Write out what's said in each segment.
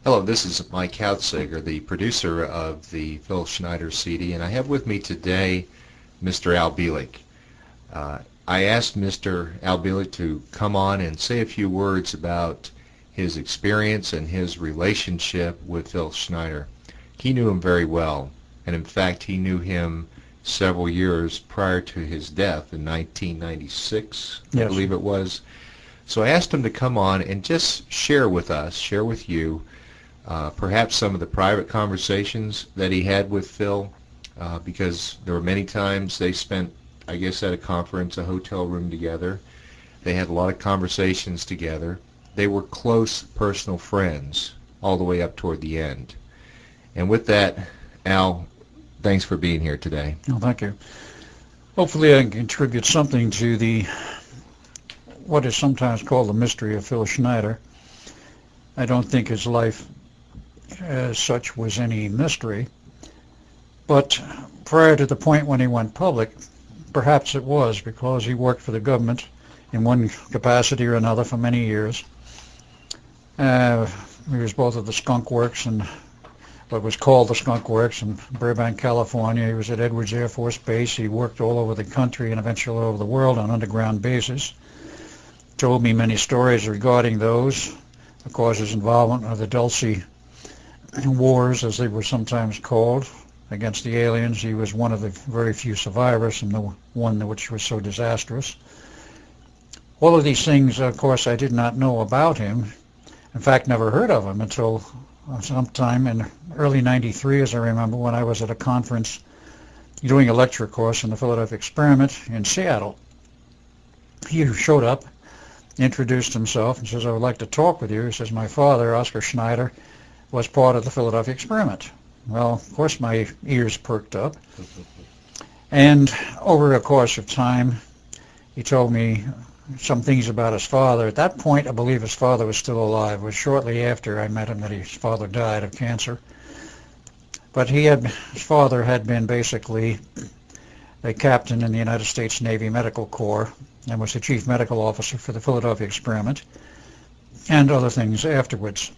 Hello, this is Mike Hautsager, the producer of the Phil Schneider CD, and I have with me today Mr. Al Bilek. I asked Mr. Al Bilek to come on and say a few words about his experience and his relationship with Phil Schneider. He knew him very well, and in fact he knew him several years prior to his death in 1996, Yes. I believe it was. So I asked him to come on and just share with us, share with you, perhaps some of the private conversations that he had with Phil, because there were many times they spent, I guess, at a conference, a hotel room together. They had a lot of conversations together. They were close personal friends all the way up toward the end. And with that, Al, thanks for being here today. Oh, thank you. Hopefully I can contribute something to what is sometimes called the mystery of Phil Schneider. I don't think his life as such was any mystery, but prior to the point when he went public, perhaps it was, because he worked for the government in one capacity or another for many years. He was both at the Skunk Works and what was called the Skunk Works in Burbank, California. He was at Edwards Air Force Base. He worked all over the country and eventually all over the world on underground bases. Told me many stories regarding those. Of course, his involvement with the Dulce wars, as they were sometimes called, against the aliens. He was one of the very few survivors, and the one which was so disastrous. All of these things, of course, I did not know about him. In fact, never heard of him until sometime in early '93, as I remember, when I was at a conference doing a lecture course in the Philadelphia Experiment in Seattle. He showed up, introduced himself, and says, "I would like to talk with you." He says, "My father, Oscar Schneider, was part of the Philadelphia Experiment." Well, of course, my ears perked up. And over a course of time, he told me some things about his father. At that point, I believe his father was still alive. It was shortly after I met him that his father died of cancer. But his father had been basically a captain in the United States Navy Medical Corps and was the chief medical officer for the Philadelphia Experiment and other things afterwards.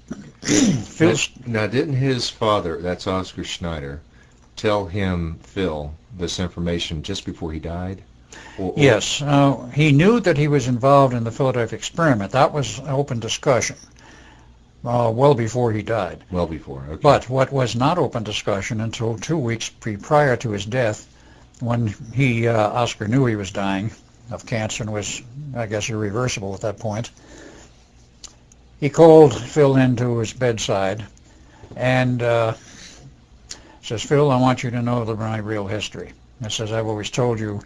Now, didn't his father, that's Oscar Schneider, tell him, Phil, this information just before he died? Yes. He knew that he was involved in the Philadelphia Experiment. That was an open discussion well before he died. Well before, okay. But what was not open discussion until 2 weeks prior to his death, when Oscar knew he was dying of cancer and was, I guess, irreversible at that point, he called Phil into his bedside and says, "Phil, I want you to know my real history." He says, "I've always told you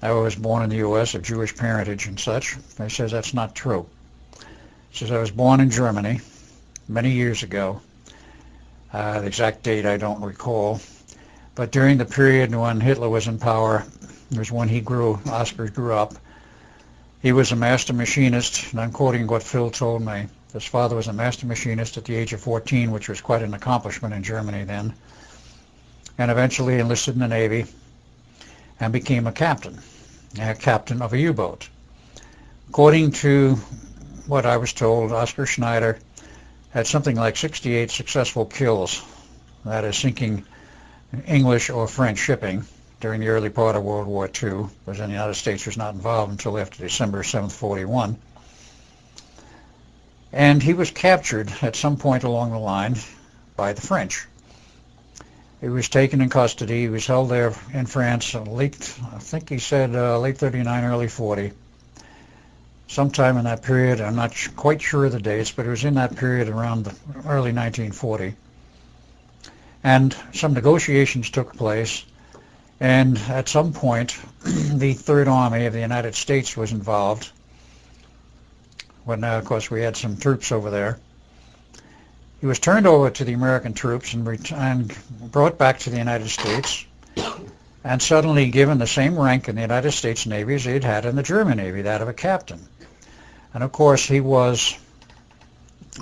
I was born in the U.S. of Jewish parentage and such." He says, "That's not true." He says, "I was born in Germany many years ago. The exact date I don't recall. But during the period when Hitler was in power, it was when Oscar grew up. He was a master machinist, and I'm quoting what Phil told me. His father was a master machinist at the age of 14, which was quite an accomplishment in Germany then, and eventually enlisted in the Navy and became a captain of a U-boat. According to what I was told, Oscar Schneider had something like 68 successful kills, that is, sinking English or French shipping during the early part of World War II, because the United States was not involved until after December 7th, 41. And he was captured at some point along the line by the French. He was taken in custody. He was held there in France late 39, early 40. Sometime in that period, I'm not quite sure of the dates, but it was in that period around the early 1940. And some negotiations took place, and at some point, the Third Army of the United States was involved, when, of course, we had some troops over there. He was turned over to the American troops and brought back to the United States, and suddenly given the same rank in the United States Navy as he had had in the German Navy, that of a captain. And of course, he was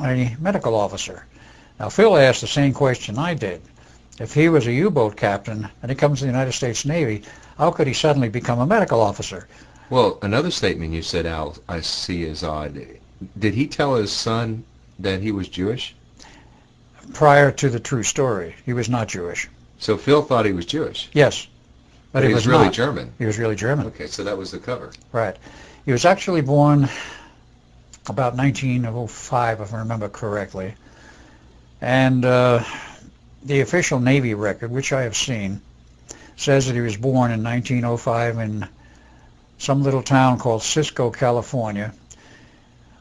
a medical officer. Now, Phil asked the same question I did. If he was a U-boat captain and he comes to the United States Navy, how could he suddenly become a medical officer? Well, another statement you said, Al, I see as odd. Did he tell his son that he was Jewish? prior to the true story. He was not Jewish. So Phil thought he was Jewish. Yes. But he was really not. German. He was really German. Okay, so that was the cover. Right. He was actually born about 1905, if I remember correctly. And the official Navy record, which I have seen, says that he was born in 1905 in some little town called Cisco, California.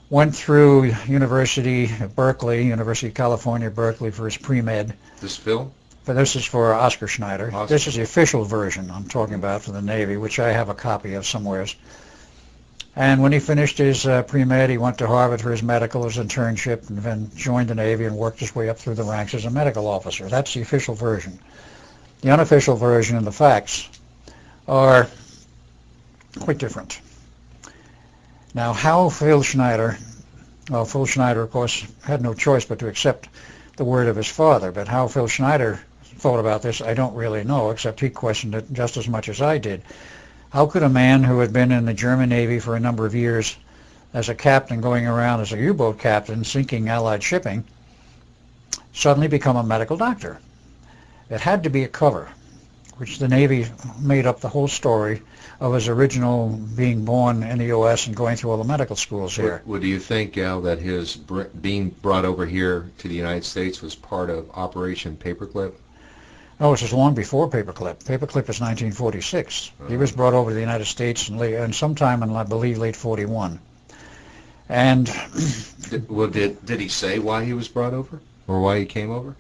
Went through University of California, Berkeley for his pre-med. This Phil? But this is for Oscar Schneider. Oscar. This is the official version I'm talking about for the Navy, which I have a copy of somewhere. And when he finished his pre-med, he went to Harvard for his medical, his internship, and then joined the Navy and worked his way up through the ranks as a medical officer. That's the official version. The unofficial version and the facts are quite different. Now, how Phil Schneider, of course, had no choice but to accept the word of his father, but how Phil Schneider thought about this, I don't really know, except he questioned it just as much as I did. How could a man who had been in the German Navy for a number of years as a captain, going around as a U-boat captain, sinking Allied shipping, suddenly become a medical doctor? It had to be a cover, which the Navy made up the whole story of his original being born in the U.S. and going through all the medical schools here. What do you think, Al, that his being brought over here to the United States was part of Operation Paperclip? No, this was long before Paperclip. Paperclip is 1946. He was brought over to the United States in sometime in, I believe, late 41. And did he say why he was brought over or why he came over?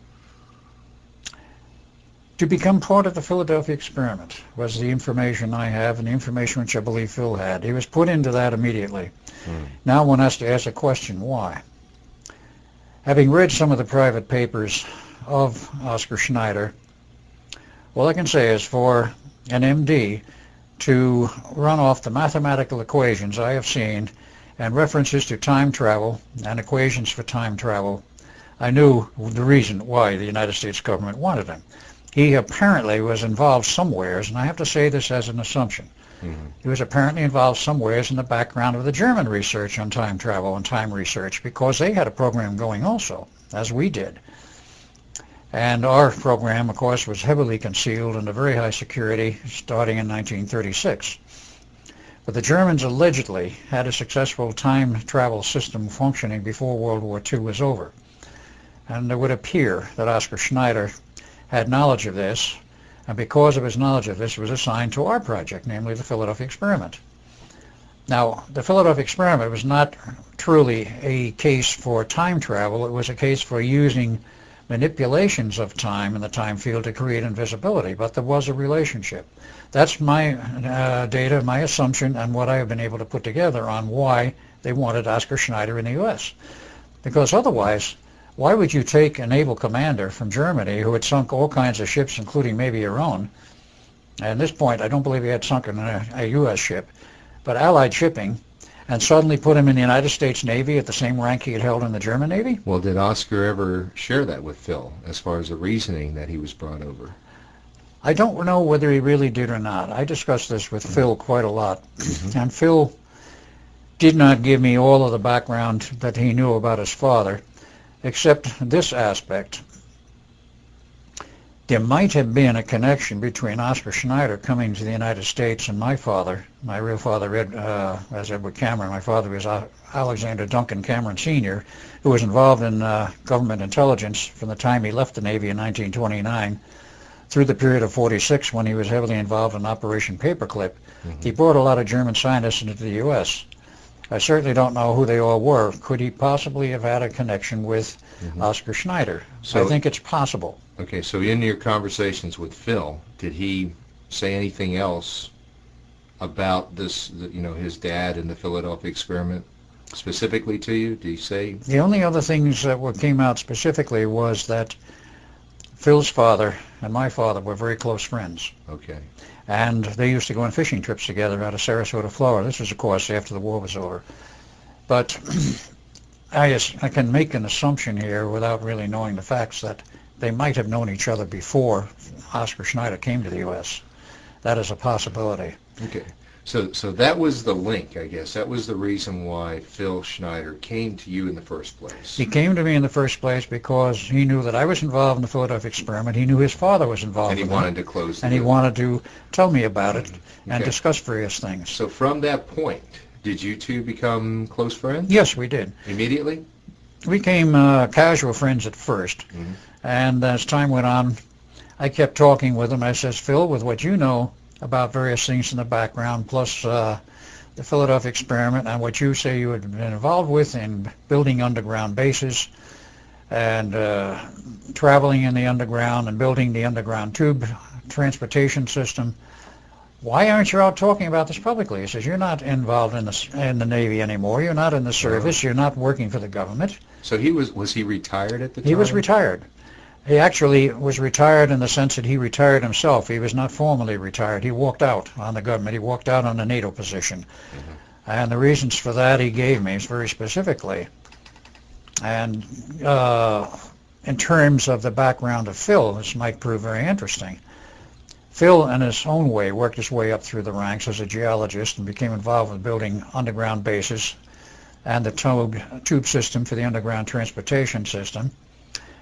To become part of the Philadelphia experiment was the information I have and the information which I believe Phil had. He was put into that immediately. Now one has to ask a question, why? Having read some of the private papers of Oscar Schneider, all I can say is for an MD to run off the mathematical equations I have seen and references to time travel and equations for time travel, I knew the reason why the United States government wanted him. He apparently was involved somewheres, and I have to say this as an assumption. He was apparently involved somewheres in the background of the German research on time travel and time research, because they had a program going also, as we did. And our program, of course, was heavily concealed under very high security starting in 1936. But the Germans allegedly had a successful time travel system functioning before World War II was over. And it would appear that Oscar Schneider had knowledge of this, and because of his knowledge of this, was assigned to our project, namely the Philadelphia experiment. Now, the Philadelphia experiment was not truly a case for time travel. It was a case for using manipulations of time in the time field to create invisibility, but there was a relationship. That's my data, my assumption, and what I have been able to put together on why they wanted Oscar Schneider in the U.S. Because otherwise, why would you take a naval commander from Germany who had sunk all kinds of ships, including maybe your own? And at this point, I don't believe he had sunk a U.S. ship, but Allied shipping, and suddenly put him in the United States Navy at the same rank he had held in the German Navy? Well, did Oscar ever share that with Phil as far as the reasoning that he was brought over? I don't know whether he really did or not. I discussed this with Phil quite a lot, and Phil did not give me all of the background that he knew about his father, except this aspect. There might have been a connection between Oscar Schneider coming to the United States and my father. My real father, as Edward Cameron. My father was Alexander Duncan Cameron Sr., who was involved in government intelligence from the time he left the Navy in 1929 through the period of 46 when he was heavily involved in Operation Paperclip. He brought a lot of German scientists into the U.S. I certainly don't know who they all were. Could he possibly have had a connection with Oscar Schneider? So I think it's possible. Okay, so in your conversations with Phil, did he say anything else about this, his dad and the Philadelphia experiment specifically to you? Did he say? The only other things that came out specifically was that Phil's father and my father were very close friends. Okay. And they used to go on fishing trips together out of Sarasota, Florida. This was, of course, after the war was over. But I can make an assumption here without really knowing the facts that they might have known each other before Oscar Schneider came to the U.S. That is a possibility. Okay. So that was the link, I guess. That was the reason why Phil Schneider came to you in the first place. He came to me in the first place because he knew that I was involved in the Philadelphia experiment. He knew his father was involved And he in wanted it. to close the And he loop. wanted to tell me about it and Okay. discuss various things. So from that point, did you two become close friends? Yes, we did. Immediately? We became casual friends at first. Mhm. And as time went on, I kept talking with him. I says, Phil, with what you know about various things in the background, plus the Philadelphia experiment and what you say you had been involved with in building underground bases and traveling in the underground and building the underground tube transportation system, why aren't you out talking about this publicly? He says, you're not involved in the Navy anymore. You're not in the service. You're not working for the government. So was he retired at the time? He was retired. He actually was retired in the sense that he retired himself. He was not formally retired. He walked out on the government. He walked out on the NATO position. Mm-hmm. And the reasons for that he gave me very specifically. And in terms of the background of Phil, this might prove very interesting. Phil, in his own way, worked his way up through the ranks as a geologist and became involved with building underground bases and the tube system for the underground transportation system,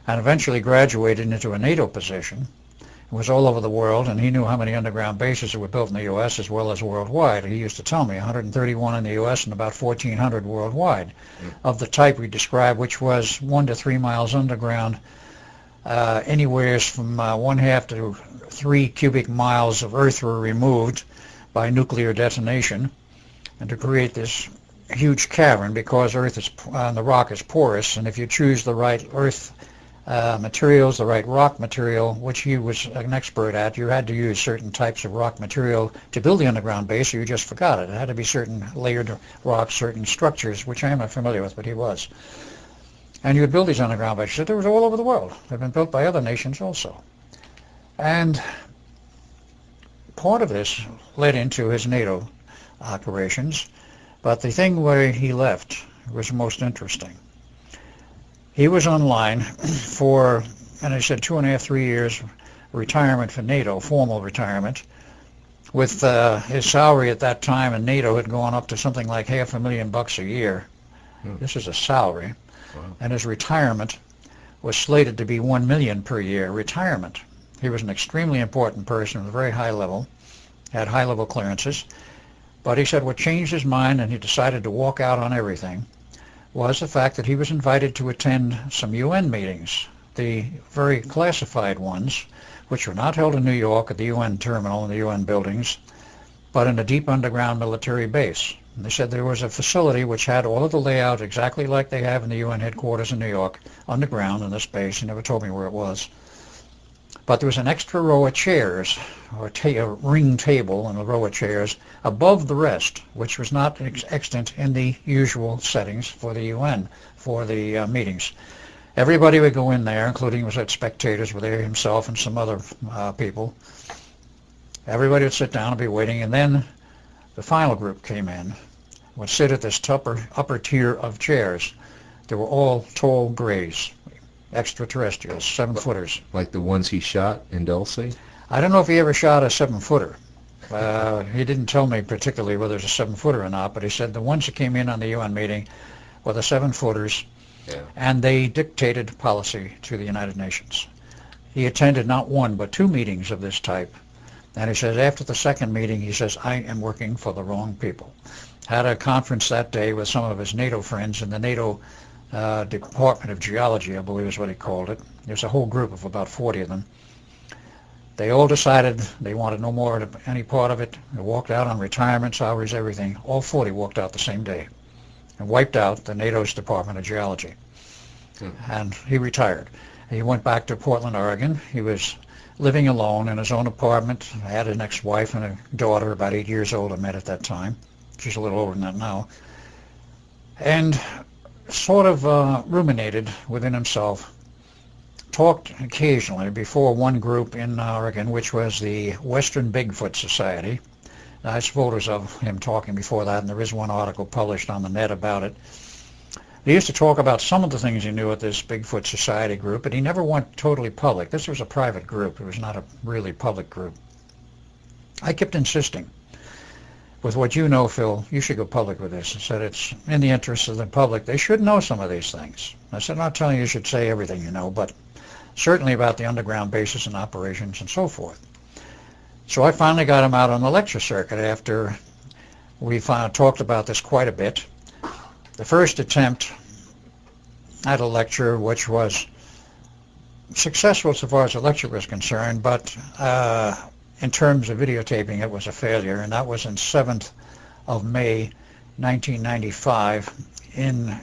and eventually graduated into a NATO position. It was all over the world, and he knew how many underground bases were built in the U.S. as well as worldwide. He used to tell me 131 in the U.S. and about 1,400 worldwide, of the type we described, which was 1 to 3 miles underground, anywhere from 1/2 to 3 cubic miles of earth were removed by nuclear detonation, and to create this huge cavern, because earth is the rock is porous, and if you choose the right earth materials, the right rock material, which he was an expert at, you had to use certain types of rock material to build the underground base, or you just forgot it. It had to be certain layered rocks, certain structures, which I am not familiar with, but he was. And you would build these underground bases. They were all over the world. They've been built by other nations also. And part of this led into his NATO operations, but the thing where he left was most interesting. He was online for, and I said 2.5, 3 years retirement for NATO, formal retirement, with his salary at that time in NATO had gone up to something like $500,000 a year. This is a salary. Wow. And his retirement was slated to be $1 million per year retirement. He was an extremely important person at a very high level, had high-level clearances, but he said what changed his mind and he decided to walk out on everything was the fact that he was invited to attend some UN meetings, the very classified ones, which were not held in New York at the UN terminal and the UN buildings, but in a deep underground military base. And they said there was a facility which had all of the layout exactly like they have in the UN headquarters in New York, underground in this base. He never told me where it was. But there was an extra row of chairs, or a ring table and a row of chairs above the rest, which was not extant in the usual settings for the UN, for the meetings. Everybody would go in there, including spectators were there, himself and some other people. Everybody would sit down and be waiting, and then the final group came in, would sit at this upper tier of chairs. They were all tall grays, extraterrestrials, 7-footers. Like the ones he shot in Dulce? I don't know if he ever shot a 7-footer. He didn't tell me particularly whether it's a 7-footer or not, but he said the ones that came in on the UN meeting were the 7-footers, and they dictated policy to the United Nations. He attended not one but 2 meetings of this type, and he says after the second meeting, he says, I am working for the wrong people. Had a conference that day with some of his NATO friends in the NATO Department of Geology, I believe is what he called it. There's a whole group of about 40 of them. They all decided they wanted no more of any part of it. They walked out on retirement, salaries, everything. All 40 walked out the same day and wiped out the NATO's Department of Geology. And he retired. He went back to Portland, Oregon. He was living alone in his own apartment. I had an ex-wife and a daughter, about 8 years old, I met at that time. She's a little older than that now. And sort of ruminated within himself, talked occasionally before one group in Oregon, which was the Western Bigfoot Society. I have photos of him talking before that, and there is one article published on the net about it. He used to talk about some of the things he knew at this Bigfoot Society group, but he never went totally public. This was a private group. It was not a really public group. I kept insisting. with what you know, Phil, you should go public with this. I said, it's in the interest of the public. They should know some of these things. I said, I'm not telling you should say everything you know, but certainly about the underground bases and operations and so forth. So I finally got him out on the lecture circuit after we talked about this quite a bit. The first attempt at a lecture, which was successful so far as the lecture was concerned, but in terms of videotaping, it was a failure, and that was on 7th of May, 1995, in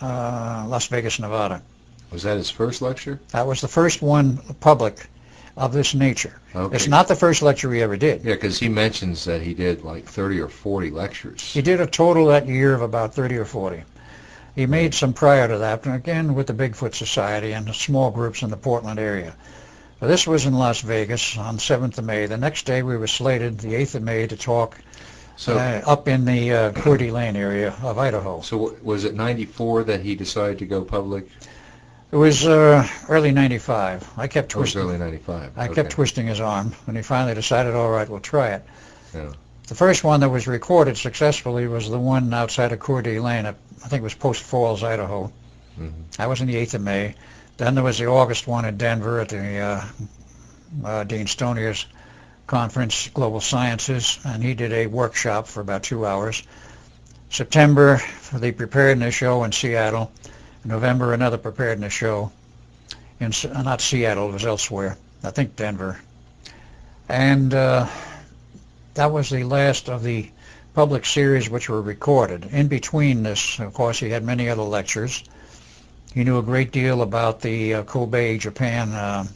Las Vegas, Nevada. Was that his first lecture? That was the first one public of this nature. Okay. It's not the first lecture he ever did. Yeah, because he mentions that he did like 30 or 40 lectures. He did a total that year of about 30 or 40. He made some prior to that, and again with the Bigfoot Society and the small groups in the Portland area. But this was in Las Vegas on 7th of May. The next day we were slated, the 8th of May, to talk up in the Coeur d'Alene area of Idaho. So was it 94 that he decided to go public? It was early 95. I kept twisting. It was early 95. I kept twisting his arm, and he finally decided, all right, we'll try it. Yeah. The first one that was recorded successfully was the one outside of Coeur d'Alene. I think it was Post Falls, Idaho. Mm-hmm. That was on the 8th of May. Then there was the August one in Denver at the Dean Stonier's conference, Global Sciences, and he did a workshop for about 2 hours. September, for the preparedness show in Seattle. November, another preparedness show in, not Seattle, it was elsewhere, I think Denver. And that was the last of the public series which were recorded. In between this, of course, he had many other lectures. He knew a great deal about the Kobe, Japan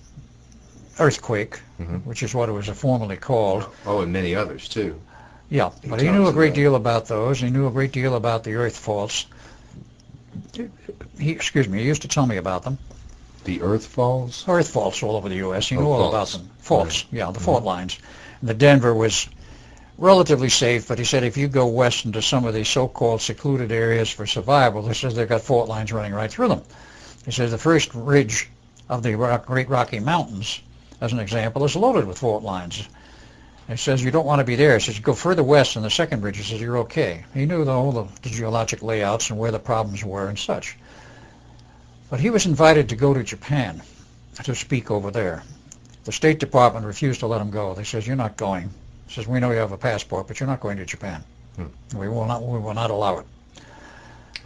earthquake, which is what it was formerly called. Oh, and many others, too. Yeah, but he knew a great deal about those. He knew a great deal about the earth faults. He used to tell me about them. The earth falls? Earth faults all over the U.S. He knew all about them. Faults, yeah, the fault lines. And the Denver was relatively safe, but he said if you go west into some of these so-called secluded areas for survival, he says they've got fault lines running right through them. He says the first ridge of the Great Rocky Mountains, as an example, is loaded with fault lines. He says you don't want to be there. He says you go further west in the second ridge. He says you're okay. He knew all the geologic layouts and where the problems were and such. But he was invited to go to Japan to speak over there. The State Department refused to let him go. They says you're not going. He says we know you have a passport, but you're not going to Japan. We will not allow it.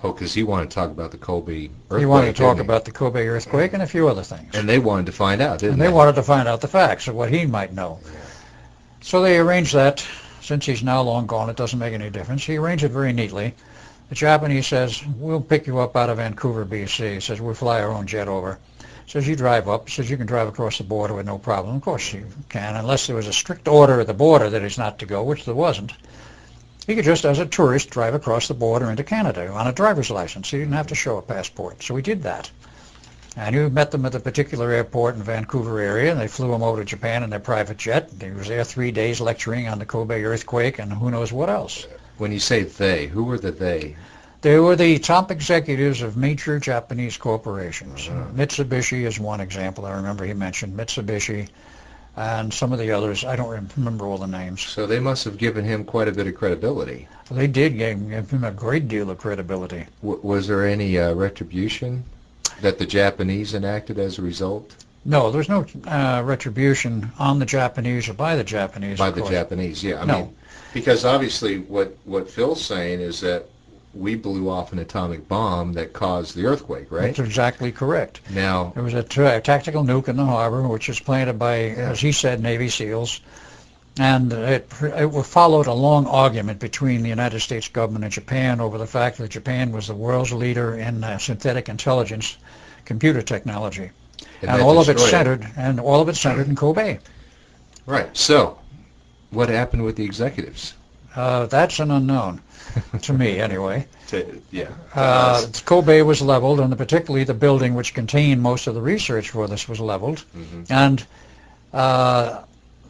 Oh, because he wanted to talk about the Kobe earthquake. He wanted to talk about the Kobe earthquake and a few other things. And they wanted to find out, didn't they? And they wanted to find out the facts of what he might know. Yeah. So they arranged that. Since he's now long gone, it doesn't make any difference. He arranged it very neatly. The Japanese says, we'll pick you up out of Vancouver, BC. He says, we'll fly our own jet over. He says, you drive up. He says, you can drive across the border with no problem. Of course you can, unless there was a strict order at the border that he's not to go, which there wasn't. He could just, as a tourist, drive across the border into Canada on a driver's license. He didn't have to show a passport. So he did that. And he met them at the particular airport in Vancouver area, and they flew him over to Japan in their private jet. He was there 3 days lecturing on the Kobe earthquake and who knows what else. When you say they, who were the they? They were the top executives of major Japanese corporations. Mitsubishi is one example. I remember he mentioned Mitsubishi and some of the others. I don't remember all the names. So they must have given him quite a bit of credibility. They did give him a great deal of credibility. Was there any retribution that the Japanese enacted as a result? No, there's no retribution on the Japanese or by the Japanese. By the Japanese, yeah. I mean, because obviously what Phil's saying is that we blew off an atomic bomb that caused the earthquake, right? That's exactly correct. Now, there was a tactical nuke in the harbor, which was planted by, as he said, Navy SEALs. And it followed a long argument between the United States government and Japan over the fact that Japan was the world's leader in synthetic intelligence computer technology. And all of it centered in Kobe. Right. So, what happened with the executives? That's an unknown, to me anyway. Yeah. Kobe was leveled, and particularly the building which contained most of the research for this was leveled. And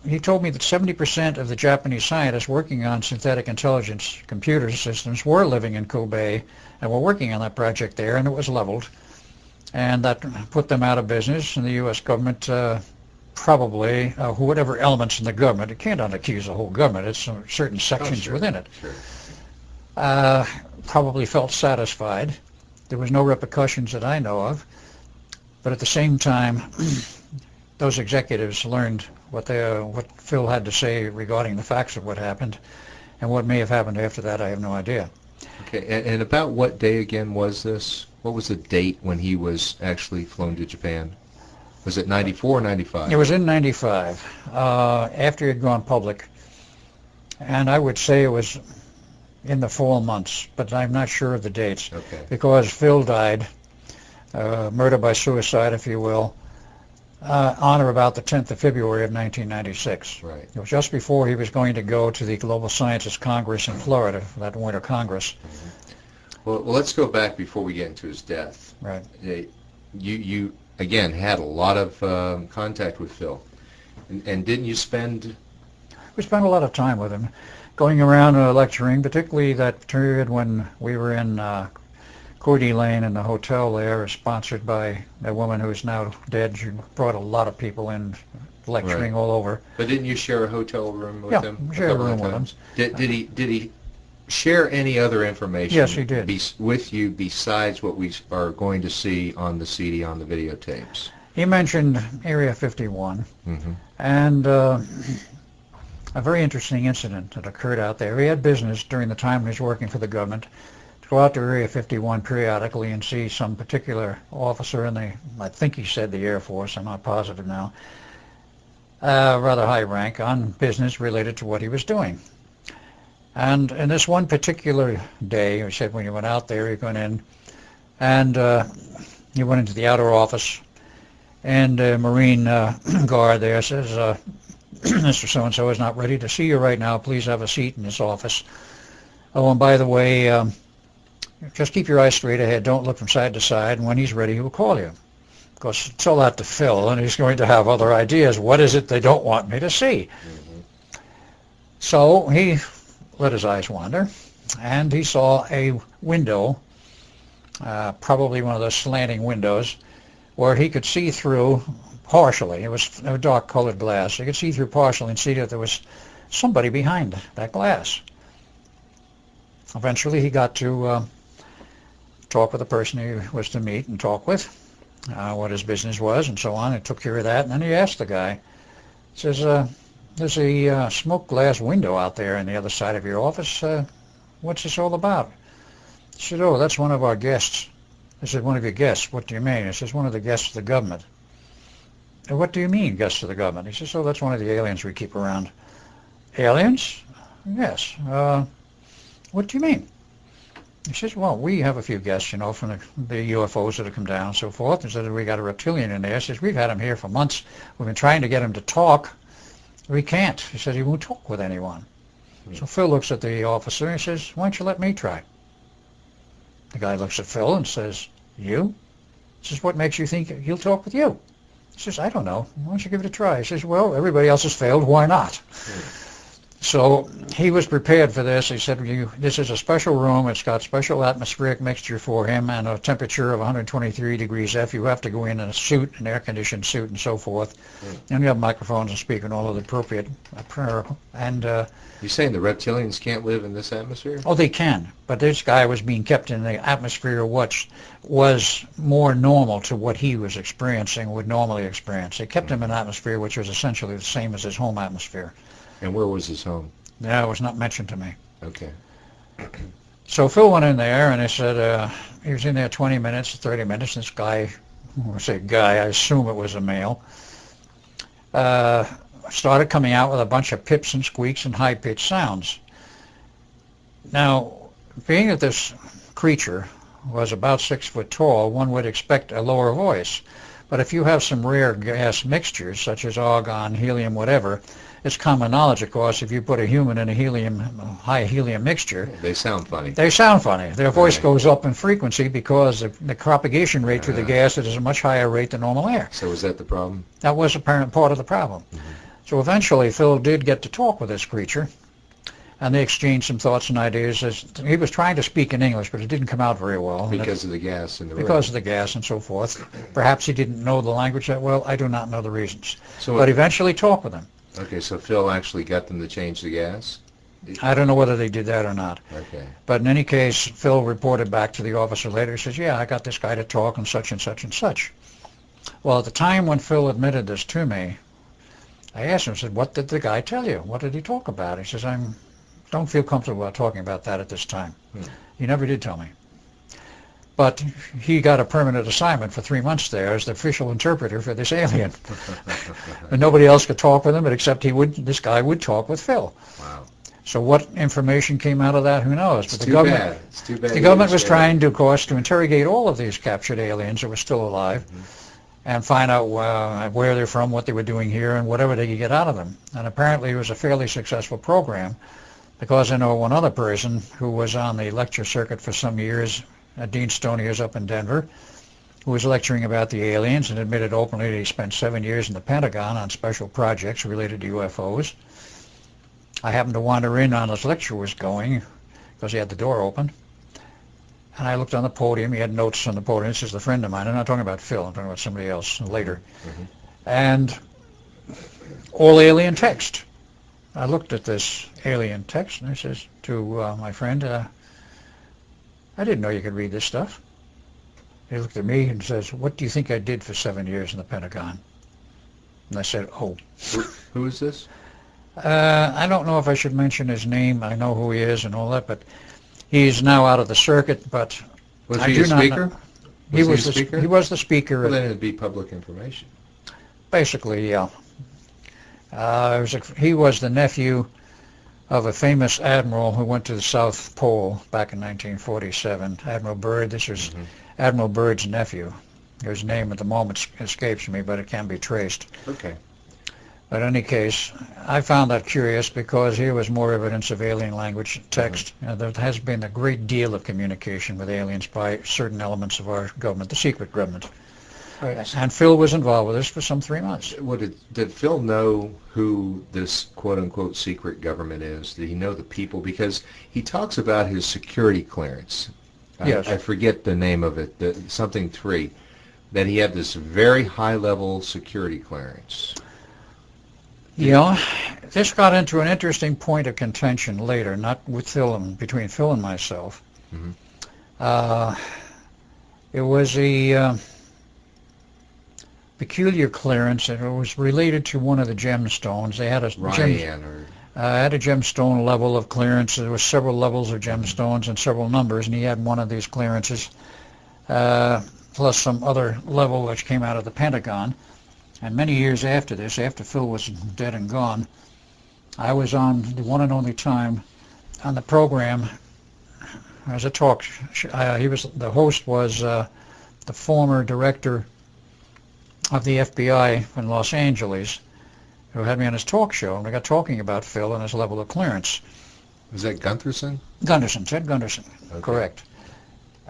he told me that 70% of the Japanese scientists working on synthetic intelligence computer systems were living in Kobe and were working on that project there, and it was leveled. And that put them out of business, and the U.S. government probably whatever elements in the government, you can't unaccuse the whole government, it's certain sections sure, within it, sure. Probably felt satisfied. There was no repercussions that I know of, but at the same time, those executives learned what Phil had to say regarding the facts of what happened, and what may have happened after that, I have no idea. Okay, and about what day again was this? What was the date when he was actually flown to Japan? Was it 94 or 95? It was in 95, after he had gone public, and I would say it was in the fall months, but I'm not sure of the dates, okay, because Phil died, murder by suicide, if you will, on or about the 10th of February of 1996. right. It was just before he was going to go to the Global Sciences Congress in Florida, that Winter Congress. Mm-hmm. Well, let's go back before we get into his death. Right. You again, had a lot of contact with Phil. And didn't you spend... We spent a lot of time with him, going around lecturing, particularly that period when we were in Cordy Lane in the hotel there, sponsored by a woman who is now dead. She brought a lot of people in, lecturing all over. But didn't you share a hotel room with him? Yeah, shared a room with him. Did he share any other information? Yes, he did. With you besides what we are going to see on the CD, on the videotapes? He mentioned Area 51, mm-hmm. and a very interesting incident that occurred out there. He had business during the time he was working for the government to go out to Area 51 periodically and see some particular officer in the, I think he said the Air Force, I'm not positive now, rather high rank, on business related to what he was doing. And in this one particular day, he said when he went out there, he went in, and he went into the outer office, and a Marine guard there says, Mr. So-and-so is not ready to see you right now. Please have a seat in his office. Oh, and by the way, just keep your eyes straight ahead. Don't look from side to side, and when he's ready, he will call you. Of course, tell that to Phil, and he's going to have other ideas. What is it they don't want me to see? Mm-hmm. So he let his eyes wander, and he saw a window, probably one of those slanting windows, where he could see through partially. It was a dark-colored glass. He could see through partially and see that there was somebody behind that glass. Eventually, he got to talk with the person he was to meet and talk with, what his business was and so on. He took care of that, and then he asked the guy, he says, there's a smoked glass window out there on the other side of your office. What's this all about? He said, oh, that's one of our guests. I said, one of your guests? What do you mean? He says, one of the guests of the government. And what do you mean, guests of the government? He says, oh, that's one of the aliens we keep around. Aliens? Yes. What do you mean? He says, well, we have a few guests, you know, from the UFOs that have come down and so forth. He said, we got a reptilian in there. He says, we've had him here for months. We've been trying to get him to talk. We can't. He says, he won't talk with anyone. So Phil looks at the officer and says, why don't you let me try? The guy looks at Phil and says, you? He says, what makes you think he'll talk with you? He says, I don't know. Why don't you give it a try? He says, well, everybody else has failed. Why not? So he was prepared for this. He said, this is a special room. It's got special atmospheric mixture for him and a temperature of 123 degrees F. You have to go in a suit, an air-conditioned suit and so forth. And you have microphones and speak and all of the appropriate. And you're saying the reptilians can't live in this atmosphere? Oh, they can. But this guy was being kept in the atmosphere which was more normal to what he was experiencing, would normally experience. They kept him in an atmosphere which was essentially the same as his home atmosphere. And where was his home? Yeah, it was not mentioned to me. Okay. So Phil went in there, and he said he was in there 20 minutes, 30 minutes. This guy, when I say guy, I assume it was a male, started coming out with a bunch of pips and squeaks and high-pitched sounds. Now, being that this creature was about 6 foot tall, one would expect a lower voice. But if you have some rare gas mixtures, such as argon, helium, whatever, it's common knowledge, of course, if you put a human in a high helium mixture, they sound funny. They sound funny. Their voice goes up in frequency because the propagation rate through the gas is a much higher rate than normal air. So was that the problem? That was apparent part of the problem. Mm-hmm. So eventually Phil did get to talk with this creature, and they exchanged some thoughts and ideas. He was trying to speak in English, but it didn't come out very well. Because of the gas in the room. Because of the gas and so forth. Perhaps he didn't know the language that well. I do not know the reasons. So but eventually talked with him. Okay, so Phil actually got them to change the gas? I don't know whether they did that or not. Okay. But in any case, Phil reported back to the officer later. He says, yeah, I got this guy to talk and such and such and such. Well, at the time when Phil admitted this to me, I asked him, I said, what did the guy tell you? What did he talk about? He says, don't feel comfortable about talking about that at this time. He never did tell me. But he got a permanent assignment for 3 months there as the official interpreter for this alien. And nobody else could talk with him, but except this guy would talk with Phil. Wow. So what information came out of that, who knows? But It's too bad. It's too bad. The government was trying to, of course, to interrogate all of these captured aliens that were still alive and find out where they're from, what they were doing here, and whatever they could get out of them. And apparently it was a fairly successful program, because I know one other person who was on the lecture circuit for some years, Dean Stonier's up in Denver, who was lecturing about the aliens and admitted openly that he spent 7 years in the Pentagon on special projects related to UFOs. I happened to wander in on his lecture was going, because he had the door open. And I looked on the podium. He had notes on the podium. This is a friend of mine. I'm not talking about Phil. I'm talking about somebody else later. And all alien text. I looked at this alien text, and I says to my friend, I didn't know you could read this stuff. He looked at me and says, what do you think I did for 7 years in the Pentagon? And I said, oh. Who is this? I don't know if I should mention his name. I know who he is and all that, but he's now out of the circuit. But was he a speaker? He was the speaker. He was the speaker. Well, then it'd be public information. Basically, yeah. He was the nephew of a famous admiral who went to the South Pole back in 1947. Admiral Byrd. This was Admiral Byrd's nephew. His name at the moment escapes me, but it can be traced. Okay. But in any case, I found that curious because here was more evidence of alien language text. There has been a great deal of communication with aliens by certain elements of our government, the secret government. Right. And Phil was involved with this for some 3 months. Did Phil know who this quote-unquote secret government is? Did he know the people? Because he talks about his security clearance. Yes. I forget the name of it, something 3, that he had this very high-level security clearance. Yeah, this got into an interesting point of contention later, not with Phil between Phil and myself. It was a peculiar clearance, and it was related to one of the gemstones. They had a gemstone level of clearance. There were several levels of gemstones and several numbers, and he had one of these clearances, plus some other level which came out of the Pentagon. And many years after this, after Phil was dead and gone, I was on the one and only time on the program as a talk. The host was the former director of the FBI in Los Angeles, who had me on his talk show, and we got talking about Phil and his level of clearance. Was that Gunderson? Gunderson, Ted Gunderson, correct.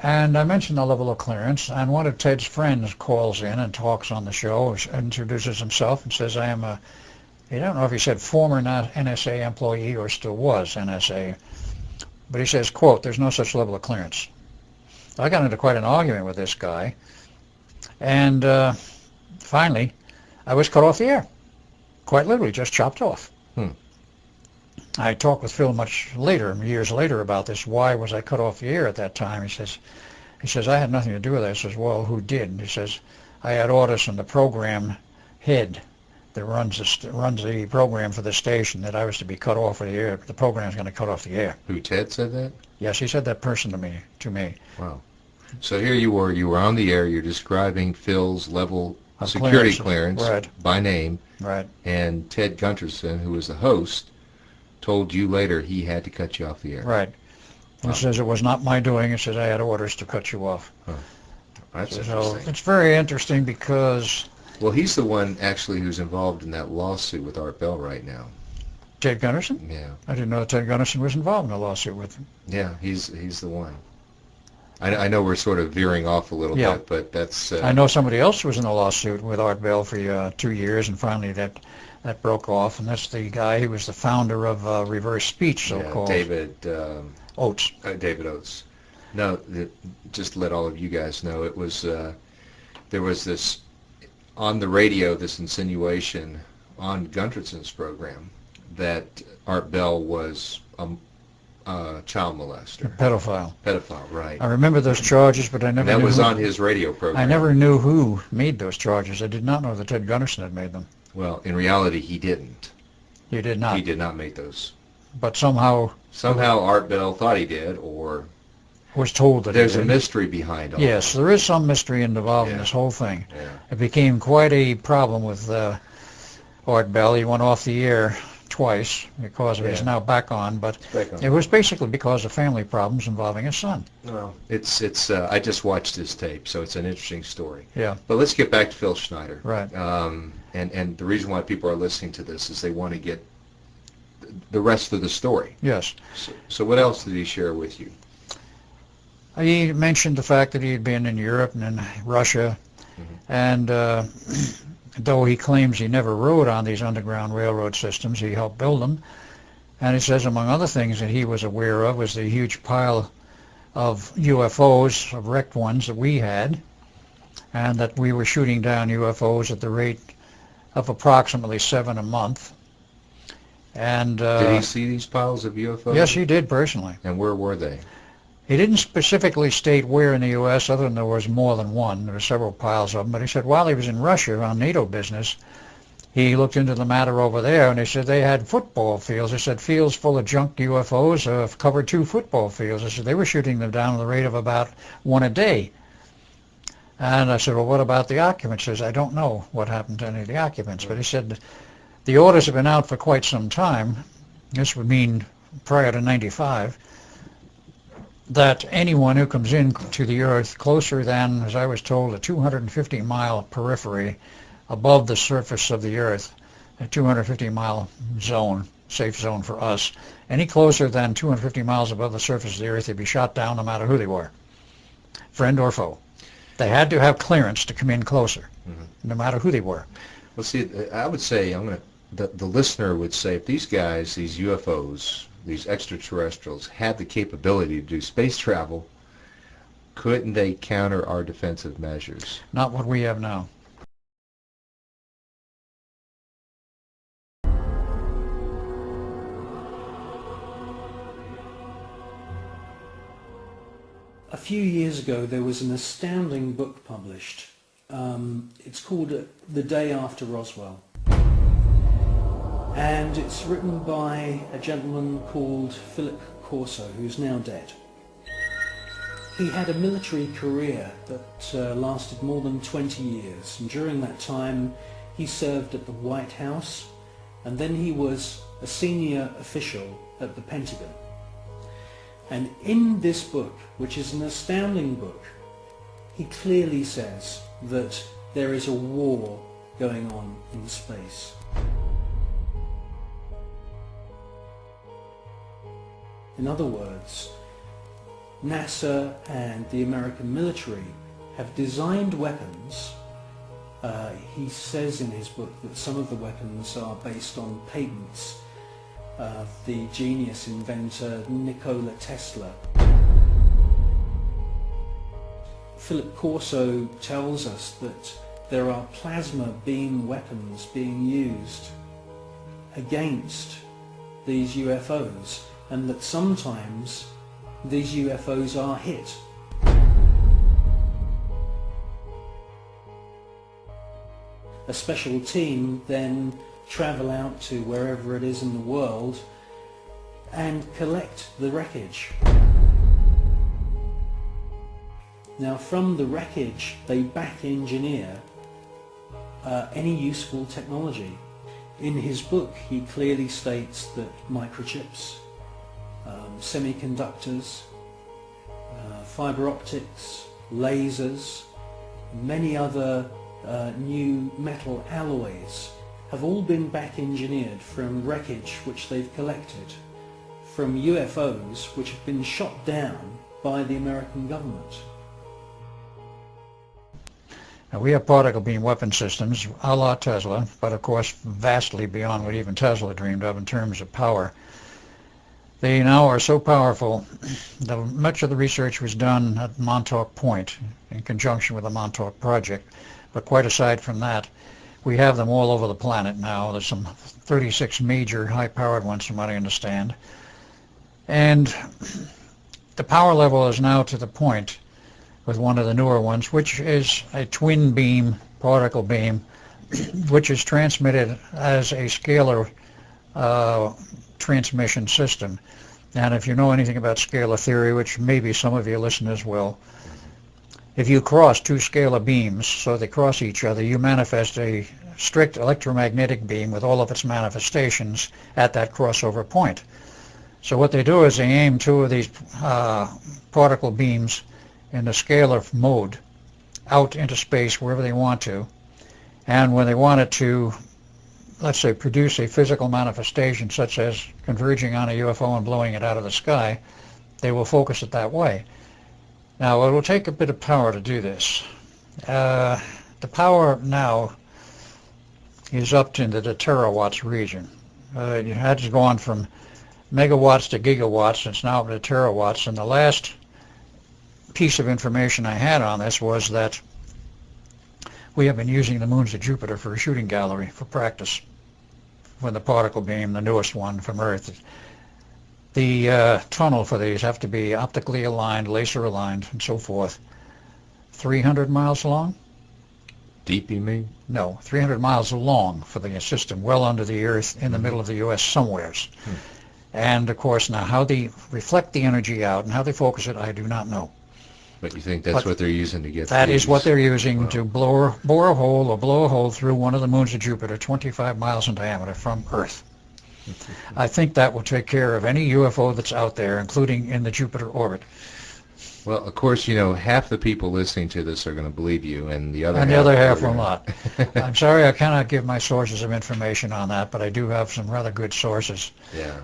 And I mentioned the level of clearance, and one of Ted's friends calls in and talks on the show, introduces himself and says, I am I don't know if he said former NSA employee or still was NSA, but he says, quote, there's no such level of clearance. I got into quite an argument with this guy, and finally, I was cut off the air, quite literally, just chopped off. I talked with Phil much later, years later, about this. Why was I cut off the air at that time? He says, I had nothing to do with it. I says, well, who did? He says, I had orders from the program head that runs the program for the station that I was to be cut off of the air. The program's going to cut off the air. Who, Ted said that? Yes, he said that person to me. Wow. So here you were on the air, you're describing Phil's level of security clearance right. by name. Right. And Ted Gunderson, who was the host, told you later he had to cut you off the air. Right. He says it was not my doing. He says I had orders to cut you off. That's so it's very interesting because... Well, he's the one actually who's involved in that lawsuit with Art Bell right now. Ted Gunderson? Yeah. I didn't know that Ted Gunderson was involved in a lawsuit with him. Yeah, he's the one. I know we're sort of veering off a little bit, but that's... I know somebody else was in a lawsuit with Art Bell for 2 years, and finally that broke off, and that's the guy who was the founder of reverse speech, so-called. David Oates. David Oates. No, just to let all of you guys know, it was there was this on the radio, this insinuation on Gunderson's program that Art Bell was a child molester. A pedophile. Pedophile, right. I remember those charges, but I never That knew was who, on his radio program. I never knew who made those charges. I did not know that Ted Gunderson had made them. Well, in reality, he didn't. He did not. He did not make those. But somehow Art Bell thought he did, or was told that there's he a did. mystery behind all Yes, that. there is some mystery involved in Yeah. this whole thing. Yeah. It became quite a problem with Art Bell. He went off the air twice because of it. He's Yeah. now back on, but Back on. it was basically because of family problems involving his son. Well, it's. I just watched his tape, so it's an interesting story. Yeah. But let's get back to Phil Schneider. Right. And the reason why people are listening to this is they want to get the rest of the story. Yes. So what else did he share with you? He mentioned the fact that he had been in Europe and in Russia, and though he claims he never rode on these underground railroad systems, he helped build them. And he says, among other things that he was aware of, was the huge pile of UFOs, of wrecked ones that we had, and that we were shooting down UFOs at the rate of approximately 7 a month. And Did he see these piles of UFOs? yes, he did personally. And where were they? He didn't specifically state where in the U.S., other than there was more than one. There were several piles of them. But he said while he was in Russia on NATO business, he looked into the matter over there, and he said they had football fields. He said fields full of junk UFOs covered 2 football fields. He said they were shooting them down at the rate of about 1 a day. And I said, well, what about the occupants? He says, I don't know what happened to any of the occupants. But he said the orders have been out for quite some time. This would mean prior to 95. That anyone who comes in to the Earth closer than, as I was told, a 250-mile periphery above the surface of the Earth, a 250-mile zone, safe zone for us, any closer than 250 miles above the surface of the Earth, they'd be shot down no matter who they were, friend or foe. They had to have clearance to come in closer, no matter who they were. Well, see, I would say, the listener would say, if these guys, these UFOs, these extraterrestrials, had the capability to do space travel, couldn't they counter our defensive measures? Not what we have now. A few years ago there was an astounding book published. It's called The Day After Roswell. And it's written by a gentleman called Philip Corso, who's now dead. He had a military career that lasted more than 20 years, and during that time he served at the White House, and then he was a senior official at the Pentagon. And in this book, which is an astounding book, he clearly says that there is a war going on in space. In other words, NASA and the American military have designed weapons. He says in his book that some of the weapons are based on patents of the genius inventor Nikola Tesla. Philip Corso tells us that there are plasma beam weapons being used against these UFOs, and that sometimes these UFOs are hit. A special team then travel out to wherever it is in the world and collect the wreckage. Now from the wreckage they back engineer any useful technology. In his book he clearly states that microchips, semiconductors, fiber optics, lasers, many other new metal alloys have all been back engineered from wreckage which they've collected from UFOs which have been shot down by the American government. Now, we have particle beam weapon systems a la Tesla, but of course vastly beyond what even Tesla dreamed of in terms of power. They now are so powerful that much of the research was done at Montauk Point in conjunction with the Montauk Project. But quite aside from that, we have them all over the planet now. There's some 36 major high-powered ones from what I understand. And the power level is now to the point with one of the newer ones, which is a twin beam, particle beam, which is transmitted as a scalar transmission system. And if you know anything about scalar theory, which maybe some of your listeners will, if you cross two scalar beams so they cross each other, you manifest a strict electromagnetic beam with all of its manifestations at that crossover point. So what they do is they aim two of these particle beams in the scalar mode out into space wherever they want to. And when they want it to, let's say, produce a physical manifestation such as converging on a UFO and blowing it out of the sky, they will focus it that way. Now, it will take a bit of power to do this. The power now is up into the terawatts region. It has gone from megawatts to gigawatts. It's now up to terawatts. And the last piece of information I had on this was that we have been using the moons of Jupiter for a shooting gallery for practice with the particle beam, the newest one from Earth. The tunnel for these have to be optically aligned, laser aligned, and so forth. 300 miles long? Deep, you mean? No, 300 miles long for the system, well under the Earth, in the middle of the U.S. somewheres. And, of course, now how they reflect the energy out and how they focus it, I do not know. But you think that's what they're using to get that these? Is what they're using to bore a hole or blow a hole through one of the moons of Jupiter, 25 miles in diameter from Earth. I think that will take care of any UFO that's out there, including in the Jupiter orbit. Well, of course, you know, half the people listening to this are going to believe you, and the other half will not. I'm sorry I cannot give my sources of information on that, but I do have some rather good sources. Yeah.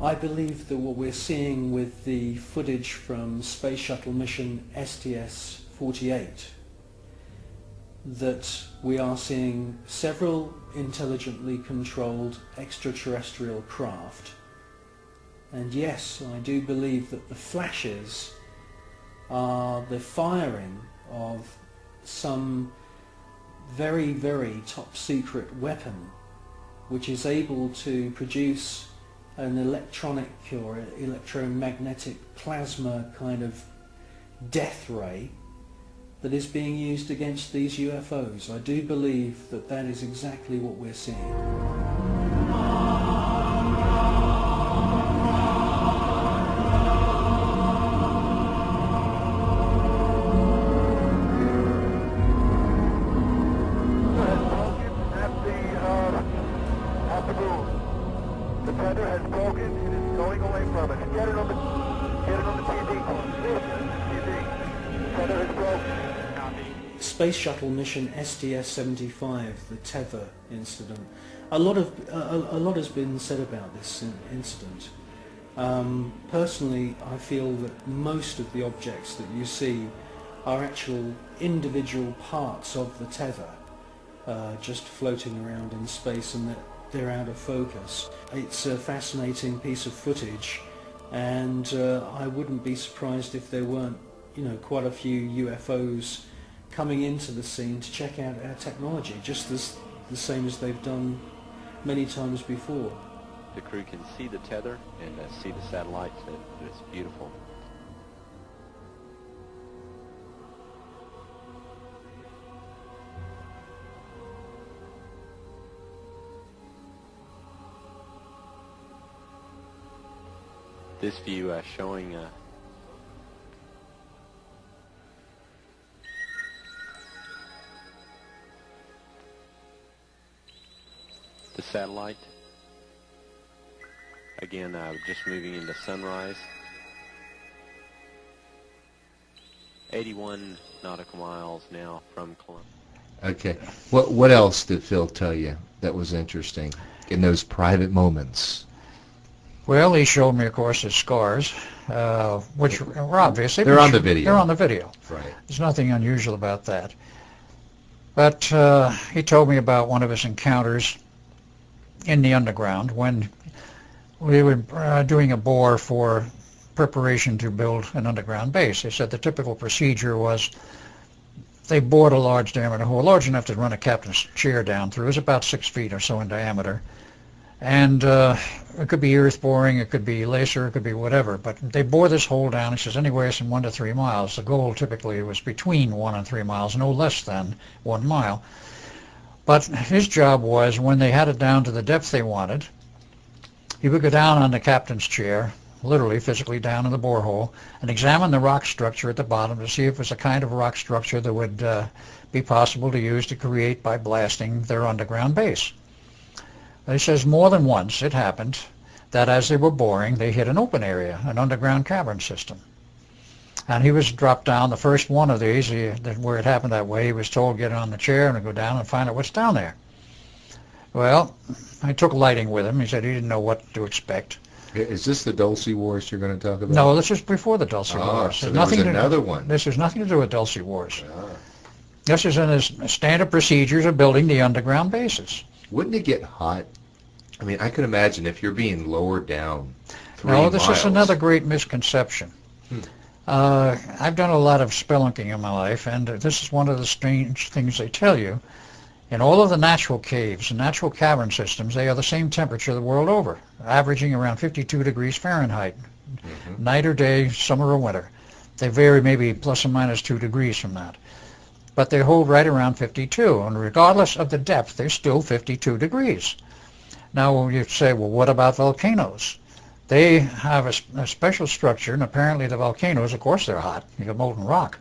I believe that what we're seeing with the footage from Space Shuttle mission STS-48, that we are seeing several intelligently controlled extraterrestrial craft. And yes, I do believe that the flashes are the firing of some very, very top secret weapon which is able to produce an electronic or electromagnetic plasma kind of death ray that is being used against these UFOs. I do believe that that is exactly what we're seeing. Space Shuttle mission STS-75, the tether incident. A lot has been said about this incident. Personally, I feel that most of the objects that you see are actual individual parts of the tether, just floating around in space, and that they're out of focus. It's a fascinating piece of footage, and I wouldn't be surprised if there weren't, quite a few UFOs coming into the scene to check out our technology, just the same as they've done many times before. The crew can see the tether and see the satellite. It's beautiful. This view showing the satellite. Again, just moving into sunrise. 81 nautical miles now from Columbia. Okay. What else did Phil tell you that was interesting in those private moments? Well, he showed me, of course, his scars, which are obvious. They're on the video. They're on the video. Right. There's nothing unusual about that. But he told me about one of his encounters in the underground when we were doing a bore for preparation to build an underground base. He said the typical procedure was they bored a large diameter hole, large enough to run a captain's chair down through. It was about 6 feet or so in diameter. And it could be earth boring, it could be laser, it could be whatever. But they bore this hole down, he says, anywhere from 1 to 3 miles. The goal typically was between 1 and 3 miles, no less than 1 mile. But his job was, when they had it down to the depth they wanted, he would go down on the captain's chair, literally physically down in the borehole, and examine the rock structure at the bottom to see if it was a kind of rock structure that would be possible to use to create by blasting their underground base. He says more than once it happened that as they were boring, they hit an open area, an underground cavern system. And he was dropped down the first one of these, where it happened that way. He was told, get on the chair and go down and find out what's down there. Well, I took lighting with him. He said he didn't know what to expect. Is this the Dulce Wars you're going to talk about? No, this is before the Dulce Wars. So there was another one. This has nothing to do with Dulce Wars. Ah. This is in his standard procedures of building the underground bases. Wouldn't it get hot? I mean, I can imagine if you're being lowered down 3 No, this miles. is another great misconception. I've done a lot of spelunking in my life, and this is one of the strange things they tell you. In all of the natural caves and natural cavern systems, they are the same temperature the world over, averaging around 52 degrees Fahrenheit, night or day, summer or winter. They vary maybe plus or minus 2 degrees from that. But they hold right around 52, and regardless of the depth, they're still 52 degrees. Now you say, well, what about volcanoes? They have a special structure, and apparently the volcanoes, of course they're hot. You got molten rock.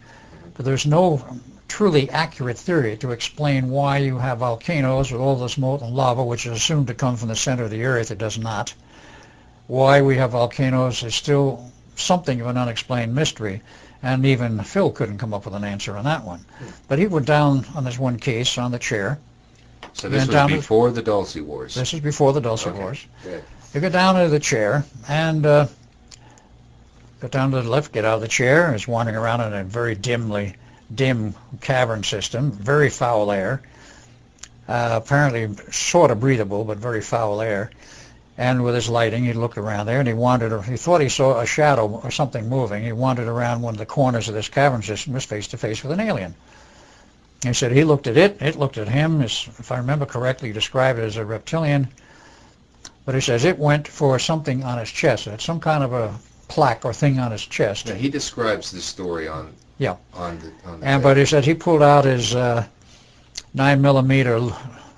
But there's no truly accurate theory to explain why you have volcanoes with all this molten lava, which is assumed to come from the center of the earth. It does not. Why we have volcanoes is still something of an unexplained mystery, and even Phil couldn't come up with an answer on that one. But he went down on this one case on the chair. So this was before the Dulce Wars. This is before the Dulce Wars. Good. You go down to the chair and go down to the left, get out of the chair. He's wandering around in a very dim cavern system, very foul air. Apparently sort of breathable, but very foul air. And with his lighting, he looked around there, and he thought he saw a shadow or something moving. He wandered around one of the corners of this cavern system, was face to face with an alien. He said he looked at it looked at him. If I remember correctly, he described it as a reptilian. But he says it went for something on his chest. It had some kind of a plaque or thing on his chest. Now, he describes this story on the But he said he pulled out his 9mm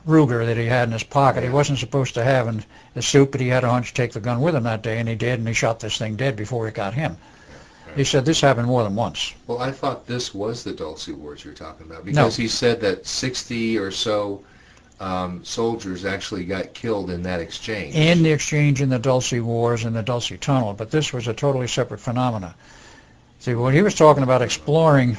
Ruger that he had in his pocket. He wasn't supposed to have in his suit, but he had a hunch to take the gun with him that day, and he did, and he shot this thing dead before it got him. He said this happened more than once. Well, I thought this was the Dulce Wars you're talking about, because he said that 60 or so soldiers actually got killed in that exchange. In the exchange in the Dulce Wars and the Dulce Tunnel, but this was a totally separate phenomena. See, when he was talking about exploring,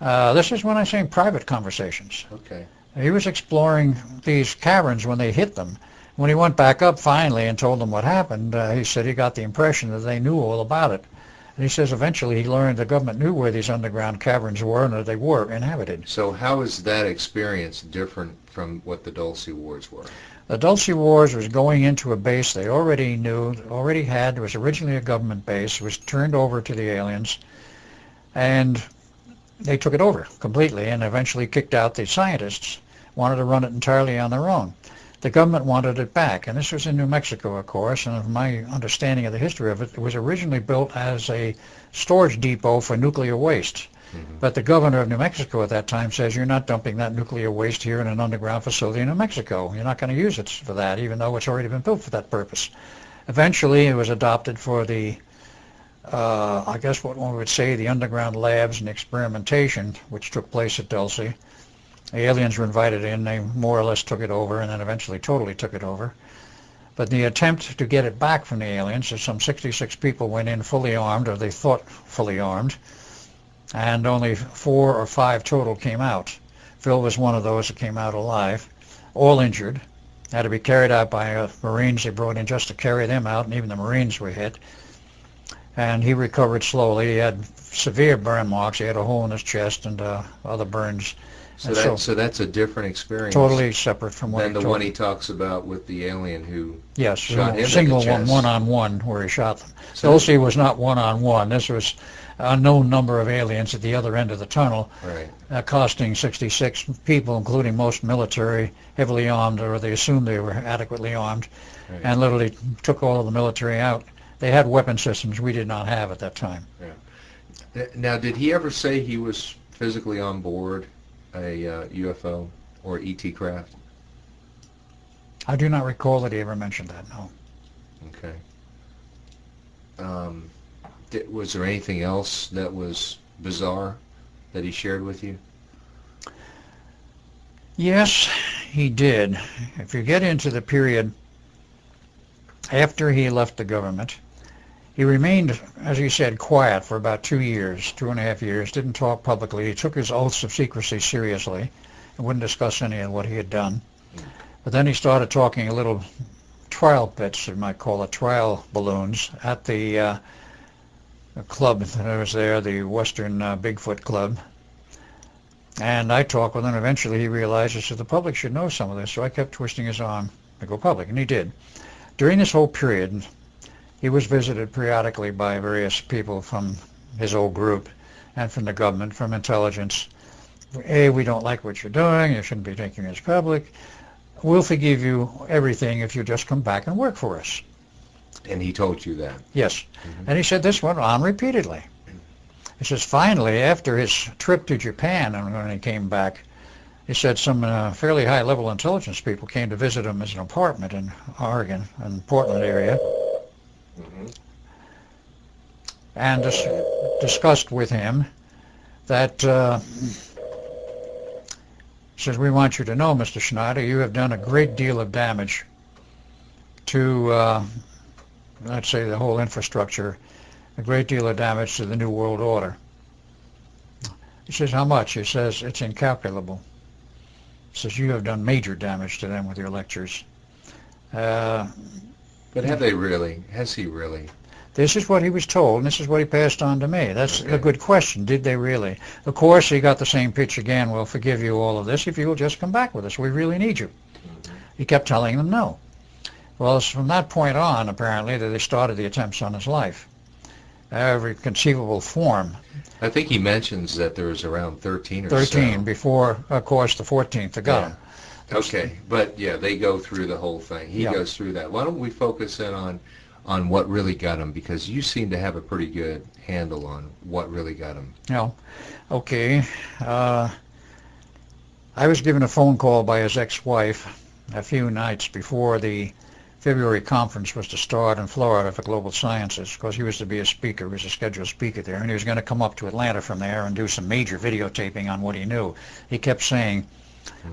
this is when I'm saying private conversations. Okay. He was exploring these caverns when they hit them. When he went back up finally and told them what happened, he said he got the impression that they knew all about it. And he says eventually he learned the government knew where these underground caverns were and that they were inhabited. So how is that experience different from what the Dulce Wars were? The Dulce Wars was going into a base they already knew, already had. It was originally a government base. It was turned over to the aliens, and they took it over completely and eventually kicked out the scientists, wanted to run it entirely on their own. The government wanted it back, and this was in New Mexico, of course, and from my understanding of the history of it, it was originally built as a storage depot for nuclear waste. Mm-hmm. But the governor of New Mexico at that time says, you're not dumping that nuclear waste here in an underground facility in New Mexico. You're not going to use it for that, even though it's already been built for that purpose. Eventually, it was adopted for the, I guess what one would say, the underground labs and experimentation, which took place at Dulce. The aliens were invited in. They more or less took it over and then eventually totally took it over. But the attempt to get it back from the aliens, some 66 people went in fully armed, or they thought fully armed, and only 4 or 5 total came out. Phil was one of those that came out alive, all injured, had to be carried out by Marines they brought in just to carry them out, and even the Marines were hit. And he recovered slowly. He had severe burn marks. He had a hole in his chest and other burns. So that's a different experience. Totally separate from what than the one he talks about with the alien who shot him single in the chest. one-on-one where he shot them. Dulce was not one-on-one. This was a known number of aliens at the other end of the tunnel, right. Costing 66 people, including most military, heavily armed, or they assumed they were adequately armed, right. And literally took all of the military out. They had weapon systems we did not have at that time. Yeah. Now, did he ever say he was physically on board a UFO or ET craft? I do not recall that he ever mentioned that, no. Okay. Was there anything else that was bizarre that he shared with you? Yes, he did. If you get into the period after he left the government, he remained, as he said, quiet for about 2 years, 2.5 years, didn't talk publicly. He took his oaths of secrecy seriously and wouldn't discuss any of what he had done. But then he started talking a little trial pits, you might call it, trial balloons, at the club that was there, the Western Bigfoot Club. And I talked with him. Eventually he realized, he said, the public should know some of this, so I kept twisting his arm to go public, and he did. During this whole period, he was visited periodically by various people from his old group and from the government, from intelligence. Hey, we don't like what you're doing. You shouldn't be taking this public. We'll forgive you everything if you just come back and work for us. And he told you that? Yes. Mm-hmm. And he said this went on repeatedly. He says finally, after his trip to Japan, and when he came back, he said some fairly high-level intelligence people came to visit him as an apartment in Oregon, in the Portland area. Mm-hmm. And discussed with him that, says, we want you to know, Mr. Schneider, you have done a great deal of damage to, let's say, the whole infrastructure, a great deal of damage to the New World Order. He says, how much? He says, it's incalculable. He says, you have done major damage to them with your lectures. But have they really? Has he really? This is what he was told, and this is what he passed on to me. That's a good question. Did they really? Of course, he got the same pitch again. We'll forgive you all of this if you'll just come back with us. We really need you. Mm-hmm. He kept telling them no. Well, it's from that point on, apparently, that they started the attempts on his life. Every conceivable form. I think he mentions that there was around 13 or 13 so. Before, of course, the 14th that got him. Okay, but yeah, they go through the whole thing. He goes through that. Why don't we focus in on what really got him, because you seem to have a pretty good handle on what really got him. Yeah. Okay. I was given a phone call by his ex-wife a few nights before the February conference was to start in Florida for Global Sciences, because he was to be a speaker. He was a scheduled speaker there, and he was going to come up to Atlanta from there and do some major videotaping on what he knew. He kept saying,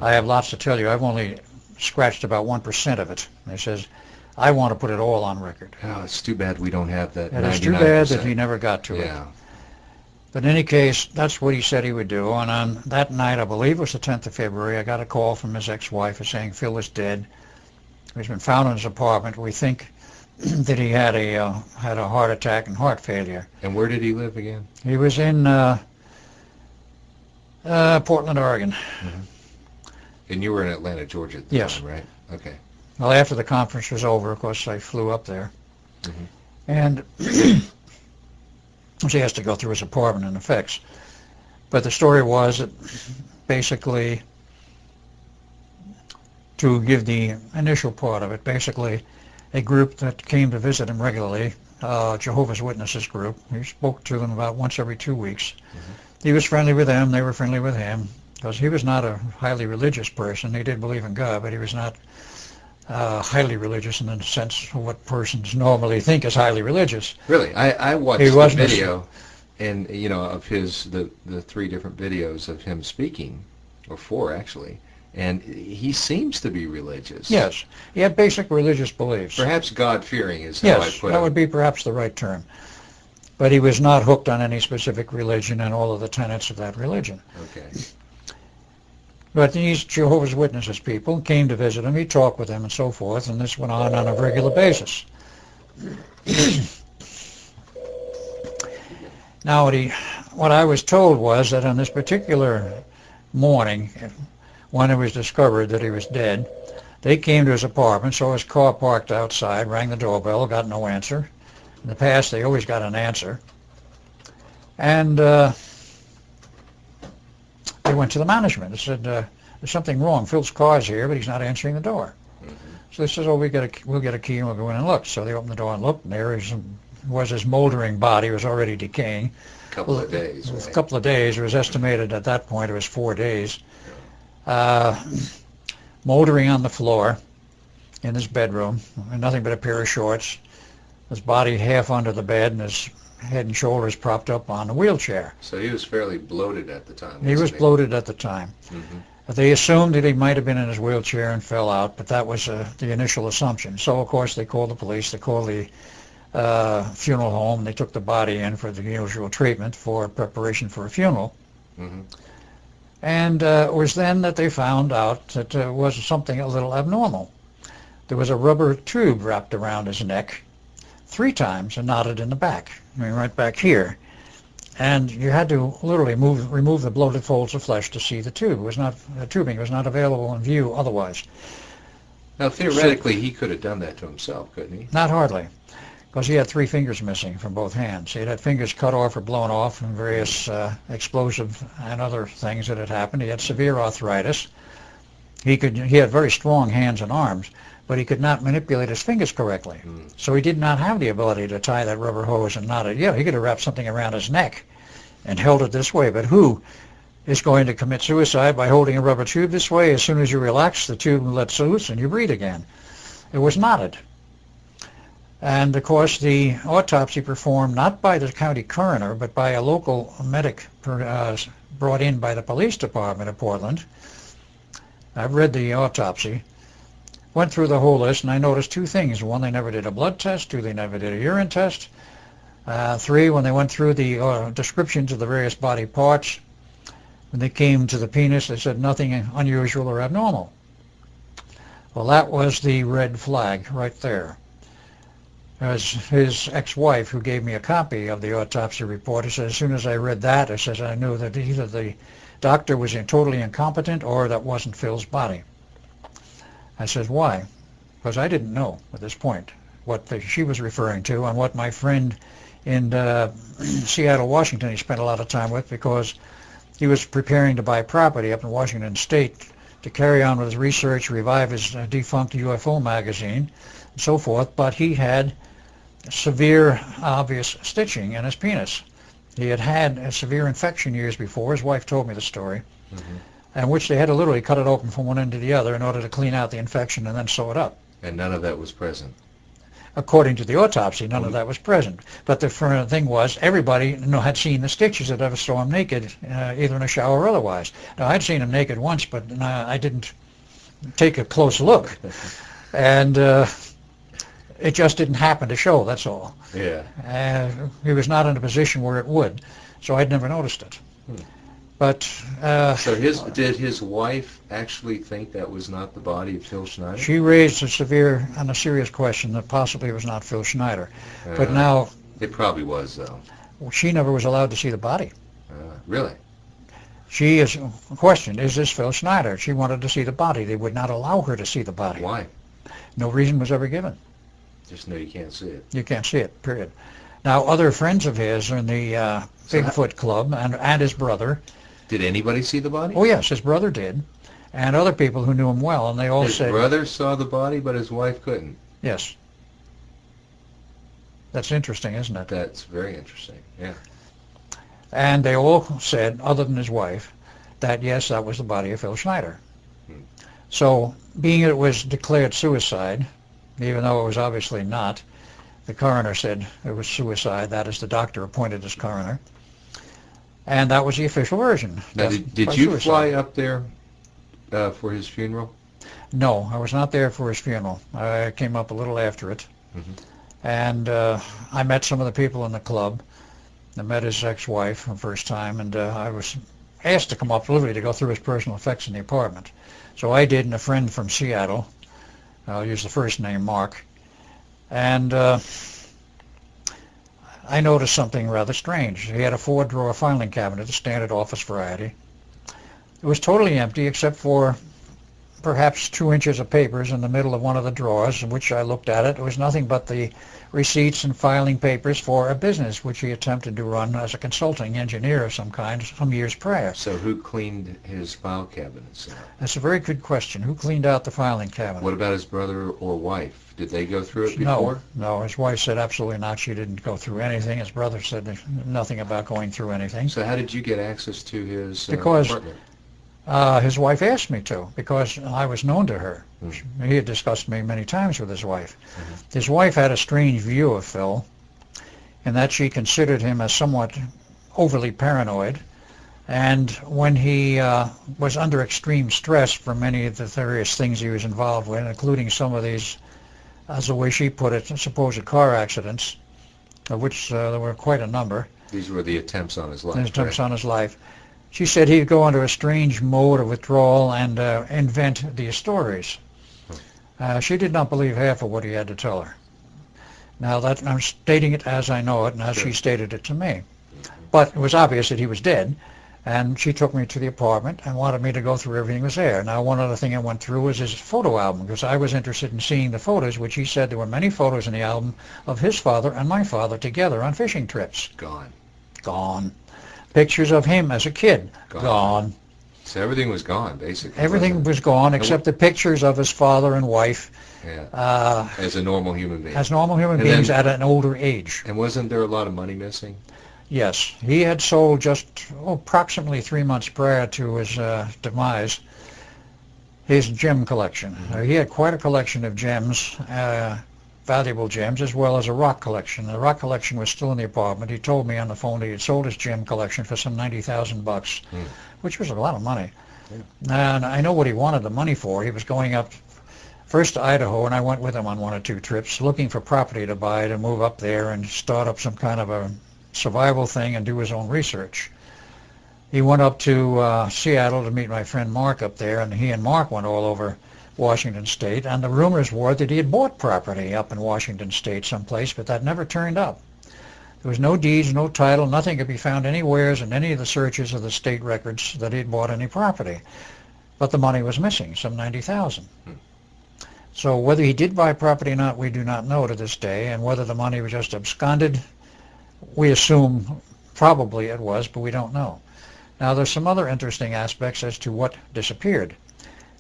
I have lots to tell you. I've only scratched about 1% of it. And he says, I want to put it all on record. Oh, it's too bad we don't have that. And it's too bad that he never got to it. Yeah. But in any case, that's what he said he would do. And on that night, I believe it was the 10th of February, I got a call from his ex-wife saying Phil is dead. He's been found in his apartment. We think that he had a heart attack and heart failure. And where did he live again? He was in Portland, Oregon. Mm-hmm. And you were in Atlanta, Georgia at the Yes. time, right? Okay. Well, after the conference was over, of course, I flew up there. Mm-hmm. And she has to go through his apartment and effects. But the story was that basically, to give the initial part of it, basically a group that came to visit him regularly, Jehovah's Witnesses group, he spoke to them about once every 2 weeks. Mm-hmm. He was friendly with them, they were friendly with him, because he was not a highly religious person. He did believe in God, but he was not highly religious in the sense of what persons normally think is highly religious. Really, I watched the video, and of his the 3 different videos of him speaking, or 4 actually, and he seems to be religious. Yes, he had basic religious beliefs. Perhaps God-fearing is how I put it. Yes, that would be perhaps the right term. But he was not hooked on any specific religion and all of the tenets of that religion. Okay. But these Jehovah's Witnesses people came to visit him. He talked with them and so forth, and this went on a regular basis. Now, what I was told was that on this particular morning, when it was discovered that he was dead, they came to his apartment, saw his car parked outside, rang the doorbell, got no answer. In the past, they always got an answer. And they went to the management. They said, there's something wrong. Phil's car's here, but he's not answering the door. Mm-hmm. So they said, oh, we'll get a key and we'll go in and look. So they opened the door and looked, and there was his moldering body. It was already decaying. A couple of days. A couple of days. It was estimated at that point it was 4 days. Moldering on the floor in his bedroom, and nothing but a pair of shorts. His body half under the bed, and his head and shoulders propped up on a wheelchair. So he was fairly bloated at the time. He was bloated at the time. Mm-hmm. They assumed that he might have been in his wheelchair and fell out, but that was the initial assumption. So, of course, they called the police. They called the funeral home. They took the body in for the usual treatment for preparation for a funeral. Mm-hmm. And it was then that they found out that there was something a little abnormal. There was a rubber tube wrapped around his neck 3 times and knotted in the back, right back here. And you had to literally remove the bloated folds of flesh to see the tube. The tubing was not available in view otherwise. Now, theoretically, he could have done that to himself, couldn't he? Not hardly, because he had 3 fingers missing from both hands. He had fingers cut off or blown off from various explosive and other things that had happened. He had severe arthritis. He had very strong hands and arms, but he could not manipulate his fingers correctly. So he did not have the ability to tie that rubber hose and knot it. Yeah, he could have wrapped something around his neck and held it this way, but who is going to commit suicide by holding a rubber tube this way? As soon as you relax, the tube lets loose and you breathe again. It was knotted. And, of course, the autopsy performed not by the county coroner, but by a local medic brought in by the police department of Portland. I've read the autopsy. Went through the whole list, and I noticed 2 things. 1, they never did a blood test. 2, they never did a urine test. 3, when they went through the descriptions of the various body parts, when they came to the penis, they said nothing unusual or abnormal. Well, that was the red flag right there. As his ex-wife, who gave me a copy of the autopsy report, he said, as soon as I read that, I knew that either the doctor was totally incompetent or that wasn't Phil's body. I said, why? Because I didn't know at this point what she was referring to and what my friend in Seattle, Washington, he spent a lot of time with, because he was preparing to buy property up in Washington State to carry on with his research, revive his defunct UFO magazine, and so forth, but he had severe, obvious stitching in his penis. He had had a severe infection years before. His wife told me the story. Mm-hmm. And which they had to literally cut it open from one end to the other in order to clean out the infection and then sew it up. And none of that was present. According to the autopsy, none of that was present. But the thing was, everybody had seen the stitches that ever saw him naked, either in a shower or otherwise. Now, I'd seen him naked once, but I didn't take a close look. And it just didn't happen to show, that's all. Yeah. He was not in a position where it would. So I'd never noticed it. But So did his wife actually think that was not the body of Phil Schneider? she raised a serious question that possibly it was not Phil Schneider. But now It probably was, though. she never was allowed to see the body. Really? She is questioned, is this Phil Schneider? She wanted to see the body. They would not allow her to see the body. Why? No reason was ever given. Just know you can't see it. You can't see it, period. Now, other friends of his in the Bigfoot Club and his brother. Did anybody see the body? Oh, yes, his brother did. And other people who knew him well, and they all His said... brother saw the body, but his wife couldn't. Yes. That's interesting, isn't it? That's very interesting, yeah. And they all said, other than his wife, that yes, that was the body of Phil Schneider. So, being it was declared suicide, even though it was obviously not, the coroner said it was suicide. That is, the doctor appointed as coroner. And that was the official version. Now, did you fly up there for his funeral? No, I was not there for his funeral. I came up a little after it. And I met some of the people in the club. I met his ex-wife for the first time, and I was asked to come up literally to go through his personal effects in the apartment. So I did, and a friend from Seattle, I'll use the first name, Mark, and I noticed something rather strange. He had a 4-drawer filing cabinet, a standard office variety. It was totally empty except for perhaps 2 inches of papers in the middle of one of the drawers, in which I looked at it. It was nothing but the receipts and filing papers for a business which he attempted to run as a consulting engineer of some kind some years prior. So who cleaned his file cabinets out? That's a very good question. Who cleaned out the filing cabinet? What about his brother or wife? Did they go through it before? No. His wife said absolutely not. She didn't go through anything. His brother said nothing about going through anything. So how did you get access to his Because apartment? His wife asked me to, because I was known to her. He had discussed me many times with his wife. His wife had a strange view of Phil, in that she considered him as somewhat overly paranoid. And when he was under extreme stress for many of the various things he was involved with, including some of these, as the way she put it, supposed car accidents, of which there were quite a number. These were the attempts on his life. Attempts on his life. She said he'd go into a strange mode of withdrawal and invent these stories. She did not believe half of what he had to tell her. Now, that I'm stating it as I know it and as she stated it to me. But it was obvious that he was dead, and she took me to the apartment and wanted me to go through everything that was there. Now, one other thing I went through was his photo album, because I was interested in seeing the photos, which he said there were many photos in the album of his father and my father together on fishing trips. Gone. Pictures of him as a kid. Gone. So everything was gone, basically. Everything was gone except the pictures of his father and wife. As a normal human being. As normal human beings at an older age. And wasn't there a lot of money missing? Yes. He had sold just approximately 3 months prior to his demise his gem collection. He had quite a collection of gems, valuable gems, as well as a rock collection. The rock collection was still in the apartment. He told me on the phone that he had sold his gem collection for some $90,000, which was a lot of money. And I know what he wanted the money for. He was going up first to Idaho, and I went with him on 1 or 2 trips, looking for property to buy to move up there and start up some kind of a survival thing and do his own research. He went up to Seattle to meet my friend Mark up there, and he and Mark went all over Washington State, and the rumors were that he had bought property up in Washington State someplace, but that never turned up. There was no deeds, no title, nothing could be found anywheres in any of the searches of the state records that he had bought any property. But the money was missing, some $90,000. So whether he did buy property or not, we do not know to this day, and whether the money was just absconded, we assume probably it was, but we don't know. Now there's some other interesting aspects as to what disappeared.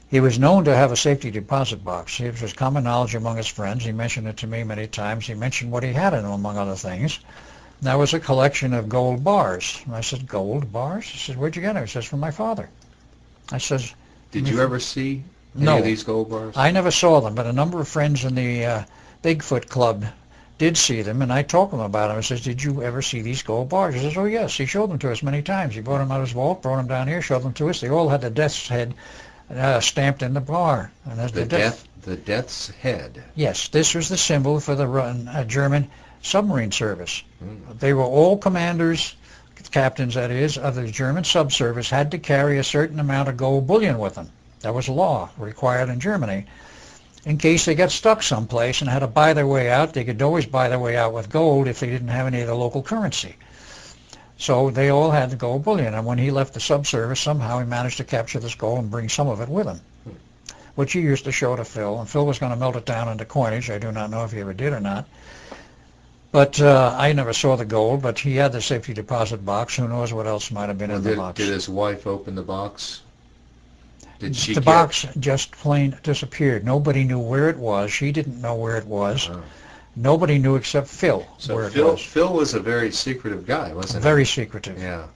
He was known to have a safety deposit box. It was common knowledge among his friends. He mentioned it to me many times. He mentioned what he had in him, among other things. That was a collection of gold bars. And I said, gold bars? He said, where'd you get them? He says, from my father. I says, did you ever see any of these gold bars? I never saw them, but a number of friends in the Bigfoot Club did see them, and I talked to him about them. I says, did you ever see these gold bars? He says, oh, yes. He showed them to us many times. He brought them out of his vault, brought them down here, showed them to us. They all had the death's head stamped in the bar. And the death's head? Yes, this was the symbol for the German submarine service. They were all commanders, captains, that is, of the German subservice had to carry a certain amount of gold bullion with them. That was law required in Germany. In case they got stuck someplace and had to buy their way out, they could always buy their way out with gold if they didn't have any of the local currency. So they all had the gold bullion, and when he left the subservice, somehow he managed to capture this gold and bring some of it with him, which he used to show to Phil, and Phil was going to melt it down into coinage. I do not know if he ever did or not. But I never saw the gold, but he had the safety deposit box. Who knows what else might have been in the box. Did his wife open the box? Did she the box just plain disappeared. Nobody knew where it was. She didn't know where it was. Oh. Nobody knew except Phil where it was. Phil was a very secretive guy, wasn't he? Very secretive. Yeah.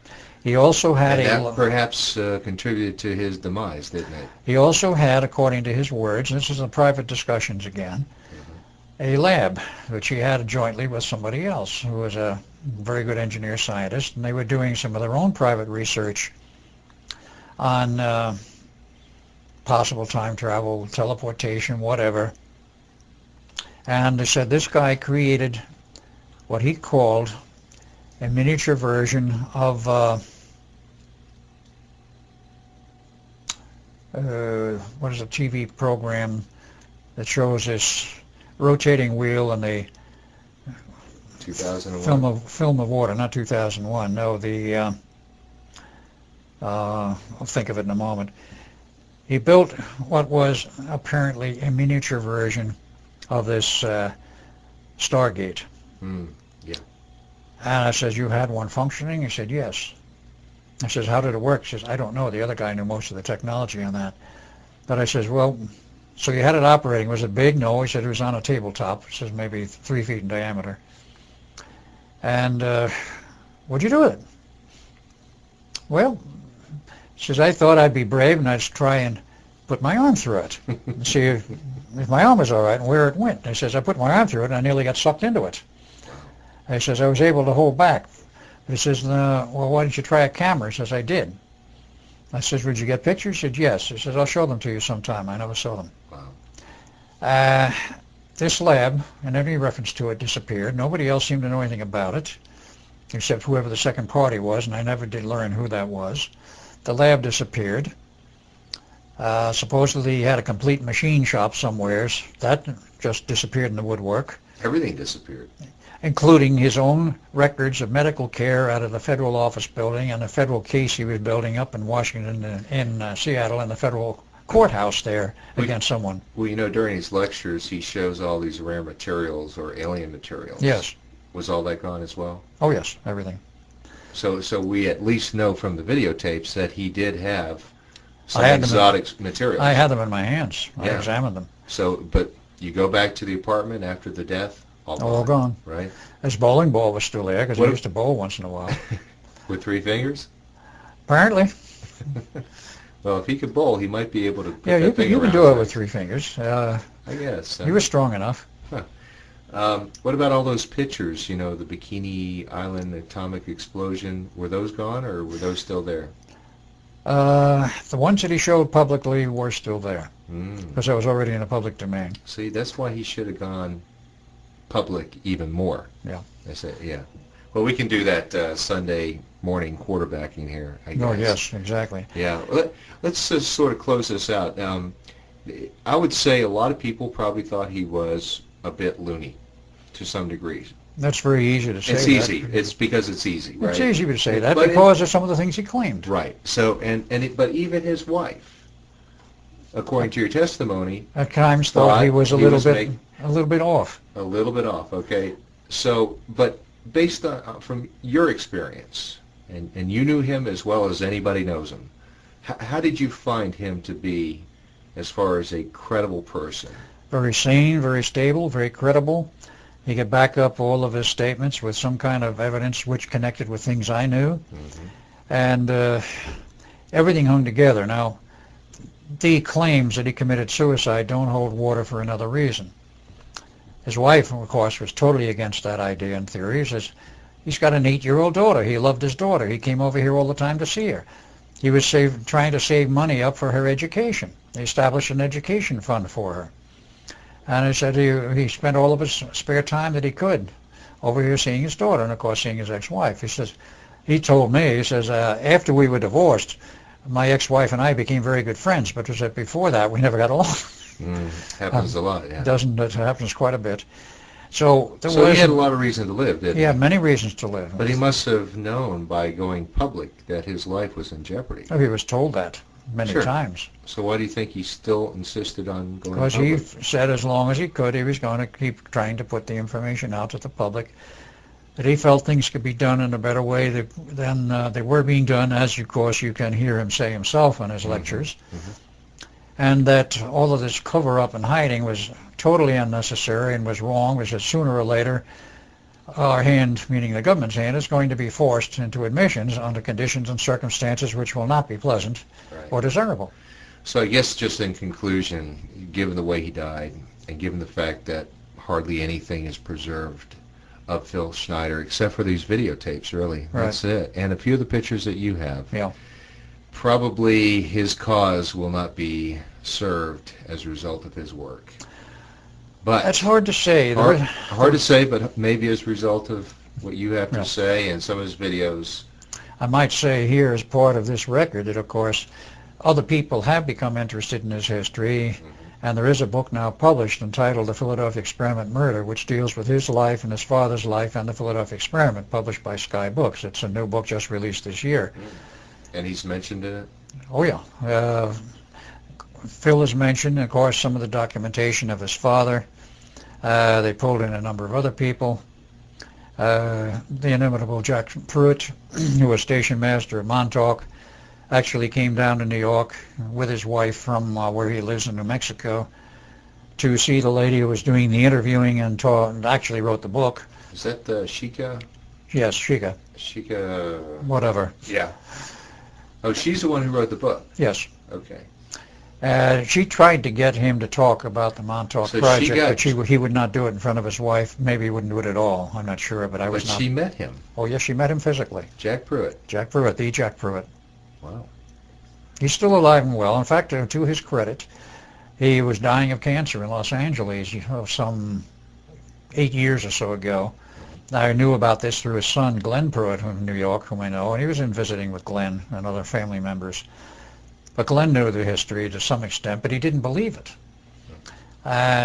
He also had and that perhaps contributed to his demise, didn't it? He also had, according to his words, and this is in private discussions again, a lab which he had jointly with somebody else who was a very good engineer scientist, and they were doing some of their own private research on possible time travel, teleportation, whatever. And they said this guy created what he called a miniature version of what is a TV program that shows this rotating wheel and the 2001 film of water, not 2001. No, the I'll think of it in a moment. He built what was apparently a miniature version of this Stargate. Yeah. And I said, you had one functioning? He said, yes. I says, how did it work? He says, I don't know. The other guy knew most of the technology on that. But I says, well, so you had it operating. Was it big? No. He said it was on a tabletop. He says maybe 3 feet in diameter. And what'd you do with it? Well, he says, I thought I'd be brave and I'd try and put my arm through it and see if my arm was all right and where it went. He says, I put my arm through it and I nearly got sucked into it. He says, I was able to hold back. He says, well, why didn't you try a camera? He says, I did. I says, would you get pictures? He said, yes. He says, I'll show them to you sometime. I never saw them. Wow. This lab, and any reference to it, disappeared. Nobody else seemed to know anything about it, except whoever the second party was, and I never did learn who that was. The lab disappeared. Supposedly he had a complete machine shop somewheres. That just disappeared in the woodwork. Everything disappeared. Including his own records of medical care out of the federal office building and the federal case he was building up in Washington, in Seattle, in the federal courthouse there against someone. Well, you know, during his lectures, he shows all these rare materials or alien materials. Yes. Was all that gone as well? Oh, yes, everything. So we at least know from the videotapes that he did have some exotic materials. I had them in my hands. I Yeah. examined them. So, but you go back to the apartment after the death, All gone. Right? His bowling ball was still there because he used to bowl once in a while. With 3 fingers? Apparently. Well, if he could bowl, he might be able to put Yeah, that thing you can around do it there. with 3 fingers. I guess. He was strong enough. What about all those pictures, you know, the Bikini Island atomic explosion? Were those gone or were those still there? The ones that he showed publicly were still there Mm. because that was already in the public domain. See, that's why he should have gone public even more. Yeah. I said, yeah. Well, we can do that Sunday morning quarterbacking here, I guess. Oh, yes, exactly. Yeah. Let's just sort of close this out. I would say a lot of people probably thought he was a bit loony to some degree. That's very easy to say. It's easy. It's because it's easy, right? It's easy to say that But because of some of the things he claimed. Right. So, but even his wife, according to your testimony, At times thought he was a little bit off. A little bit off. Okay. So, but based on from your experience, and you knew him as well as anybody knows him, how did you find him to be, as far as a credible person? Very sane, very stable, very credible. He could back up all of his statements with some kind of evidence which connected with things I knew. Mm-hmm. And everything hung together. Now, the claims that he committed suicide don't hold water for another reason. His wife, of course, was totally against that idea and theory. He says, he's got an 8-year-old daughter. He loved his daughter. He came over here all the time to see her. He was trying to save money up for her education. They established an education fund for her. And he said he spent all of his spare time that he could over here seeing his daughter and, of course, seeing his ex-wife. He says, he told me, he says, after we were divorced, my ex-wife and I became very good friends, but he said before that we never got along. Happens a lot, yeah. It happens quite a bit. So he had a lot of reason to live, didn't he? He had many reasons to live. But he must have known by going public that his life was in jeopardy. Oh, he was told that many times. So why do you think he still insisted on going public? Because he said as long as he could, he was going to keep trying to put the information out to the public, that he felt things could be done in a better way than they were being done, as of course you can hear him say himself in his lectures. And that all of this cover-up and hiding was totally unnecessary and was wrong, because sooner or later our hand, meaning the government's hand, is going to be forced into admissions under conditions and circumstances which will not be pleasant or desirable. So I guess just in conclusion, given the way he died and given the fact that hardly anything is preserved of Phil Schneider except for these videotapes, really, that's it, and a few of the pictures that you have, probably his cause will not be served as a result of his work. But that's hard to say. Hard to say, but maybe as a result of what you have to say and some of his videos. I might say here, as part of this record, that of course other people have become interested in his history, and there is a book now published entitled The Philadelphia Experiment Murder, which deals with his life and his father's life and the Philadelphia Experiment, published by Sky Books. It's a new book just released this year. And he's mentioned in it? Oh, yeah. Phil is mentioned, of course, some of the documentation of his father. They pulled in a number of other people. The inimitable Jack Pruitt, who was station master at Montauk, actually came down to New York with his wife from where he lives in New Mexico to see the lady who was doing the interviewing and actually wrote the book. Is that Sheikah? Yes, Sheikah. Sheikah... whatever. Yeah. Oh, she's the one who wrote the book? Yes. Okay. She tried to get him to talk about the Montauk project, but he would not do it in front of his wife. Maybe he wouldn't do it at all. I'm not sure, but I was not. But she met him? Oh, yes, she met him physically. Jack Pruitt? Jack Pruitt, the Jack Pruitt. Wow. He's still alive and well. In fact, to his credit, he was dying of cancer in Los Angeles some 8 years or so ago. I knew about this through his son, Glenn Pruitt, from New York, whom I know, and he was in visiting with Glenn and other family members. But Glenn knew the history to some extent, but he didn't believe it.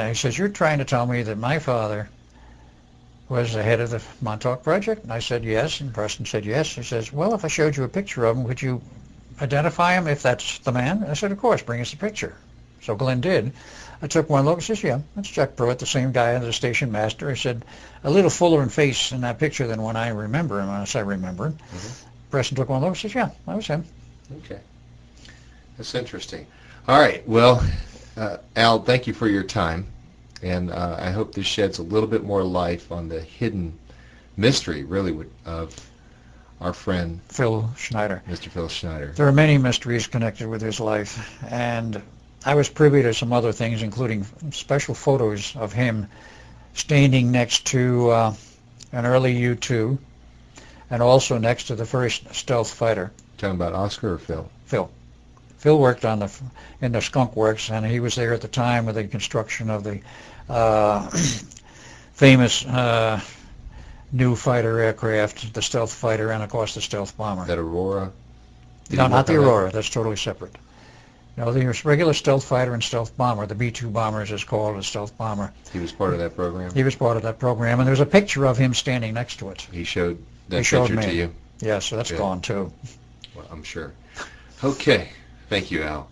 He says, "You're trying to tell me that my father was the head of the Montauk project?" And I said, "Yes." And Preston said, "Yes." He says, "Well, if I showed you a picture of him, would you identify him if that's the man?" And I said, "Of course, bring us the picture." So Glenn did. I took one look and says, "Yeah, that's Jack Pruitt, the same guy as the station master." I said, "A little fuller in face in that picture than when I remember him," as I remember him. Preston took one look and says, "Yeah, that was him." Okay. That's interesting. All right. Well, Al, thank you for your time. And I hope this sheds a little bit more light on the hidden mystery, really, of our friend Phil Schneider. Mr. Phil Schneider. There are many mysteries connected with his life, and I was privy to some other things, including special photos of him standing next to an early U-2 and also next to the first stealth fighter. Talking about Oscar or Phil? Phil. Phil worked in the Skunk Works, and he was there at the time with the construction of the famous new fighter aircraft, the stealth fighter, and of course the stealth bomber. That Aurora? No, not the Aurora. That's totally separate. No, the regular stealth fighter and stealth bomber, the B-2 bomber as it's called, a stealth bomber. He was part of that program? He was part of that program, and there's a picture of him standing next to it. He showed that picture to you? Yeah, so that's gone too. Well, I'm sure. Okay. Thank you, Al.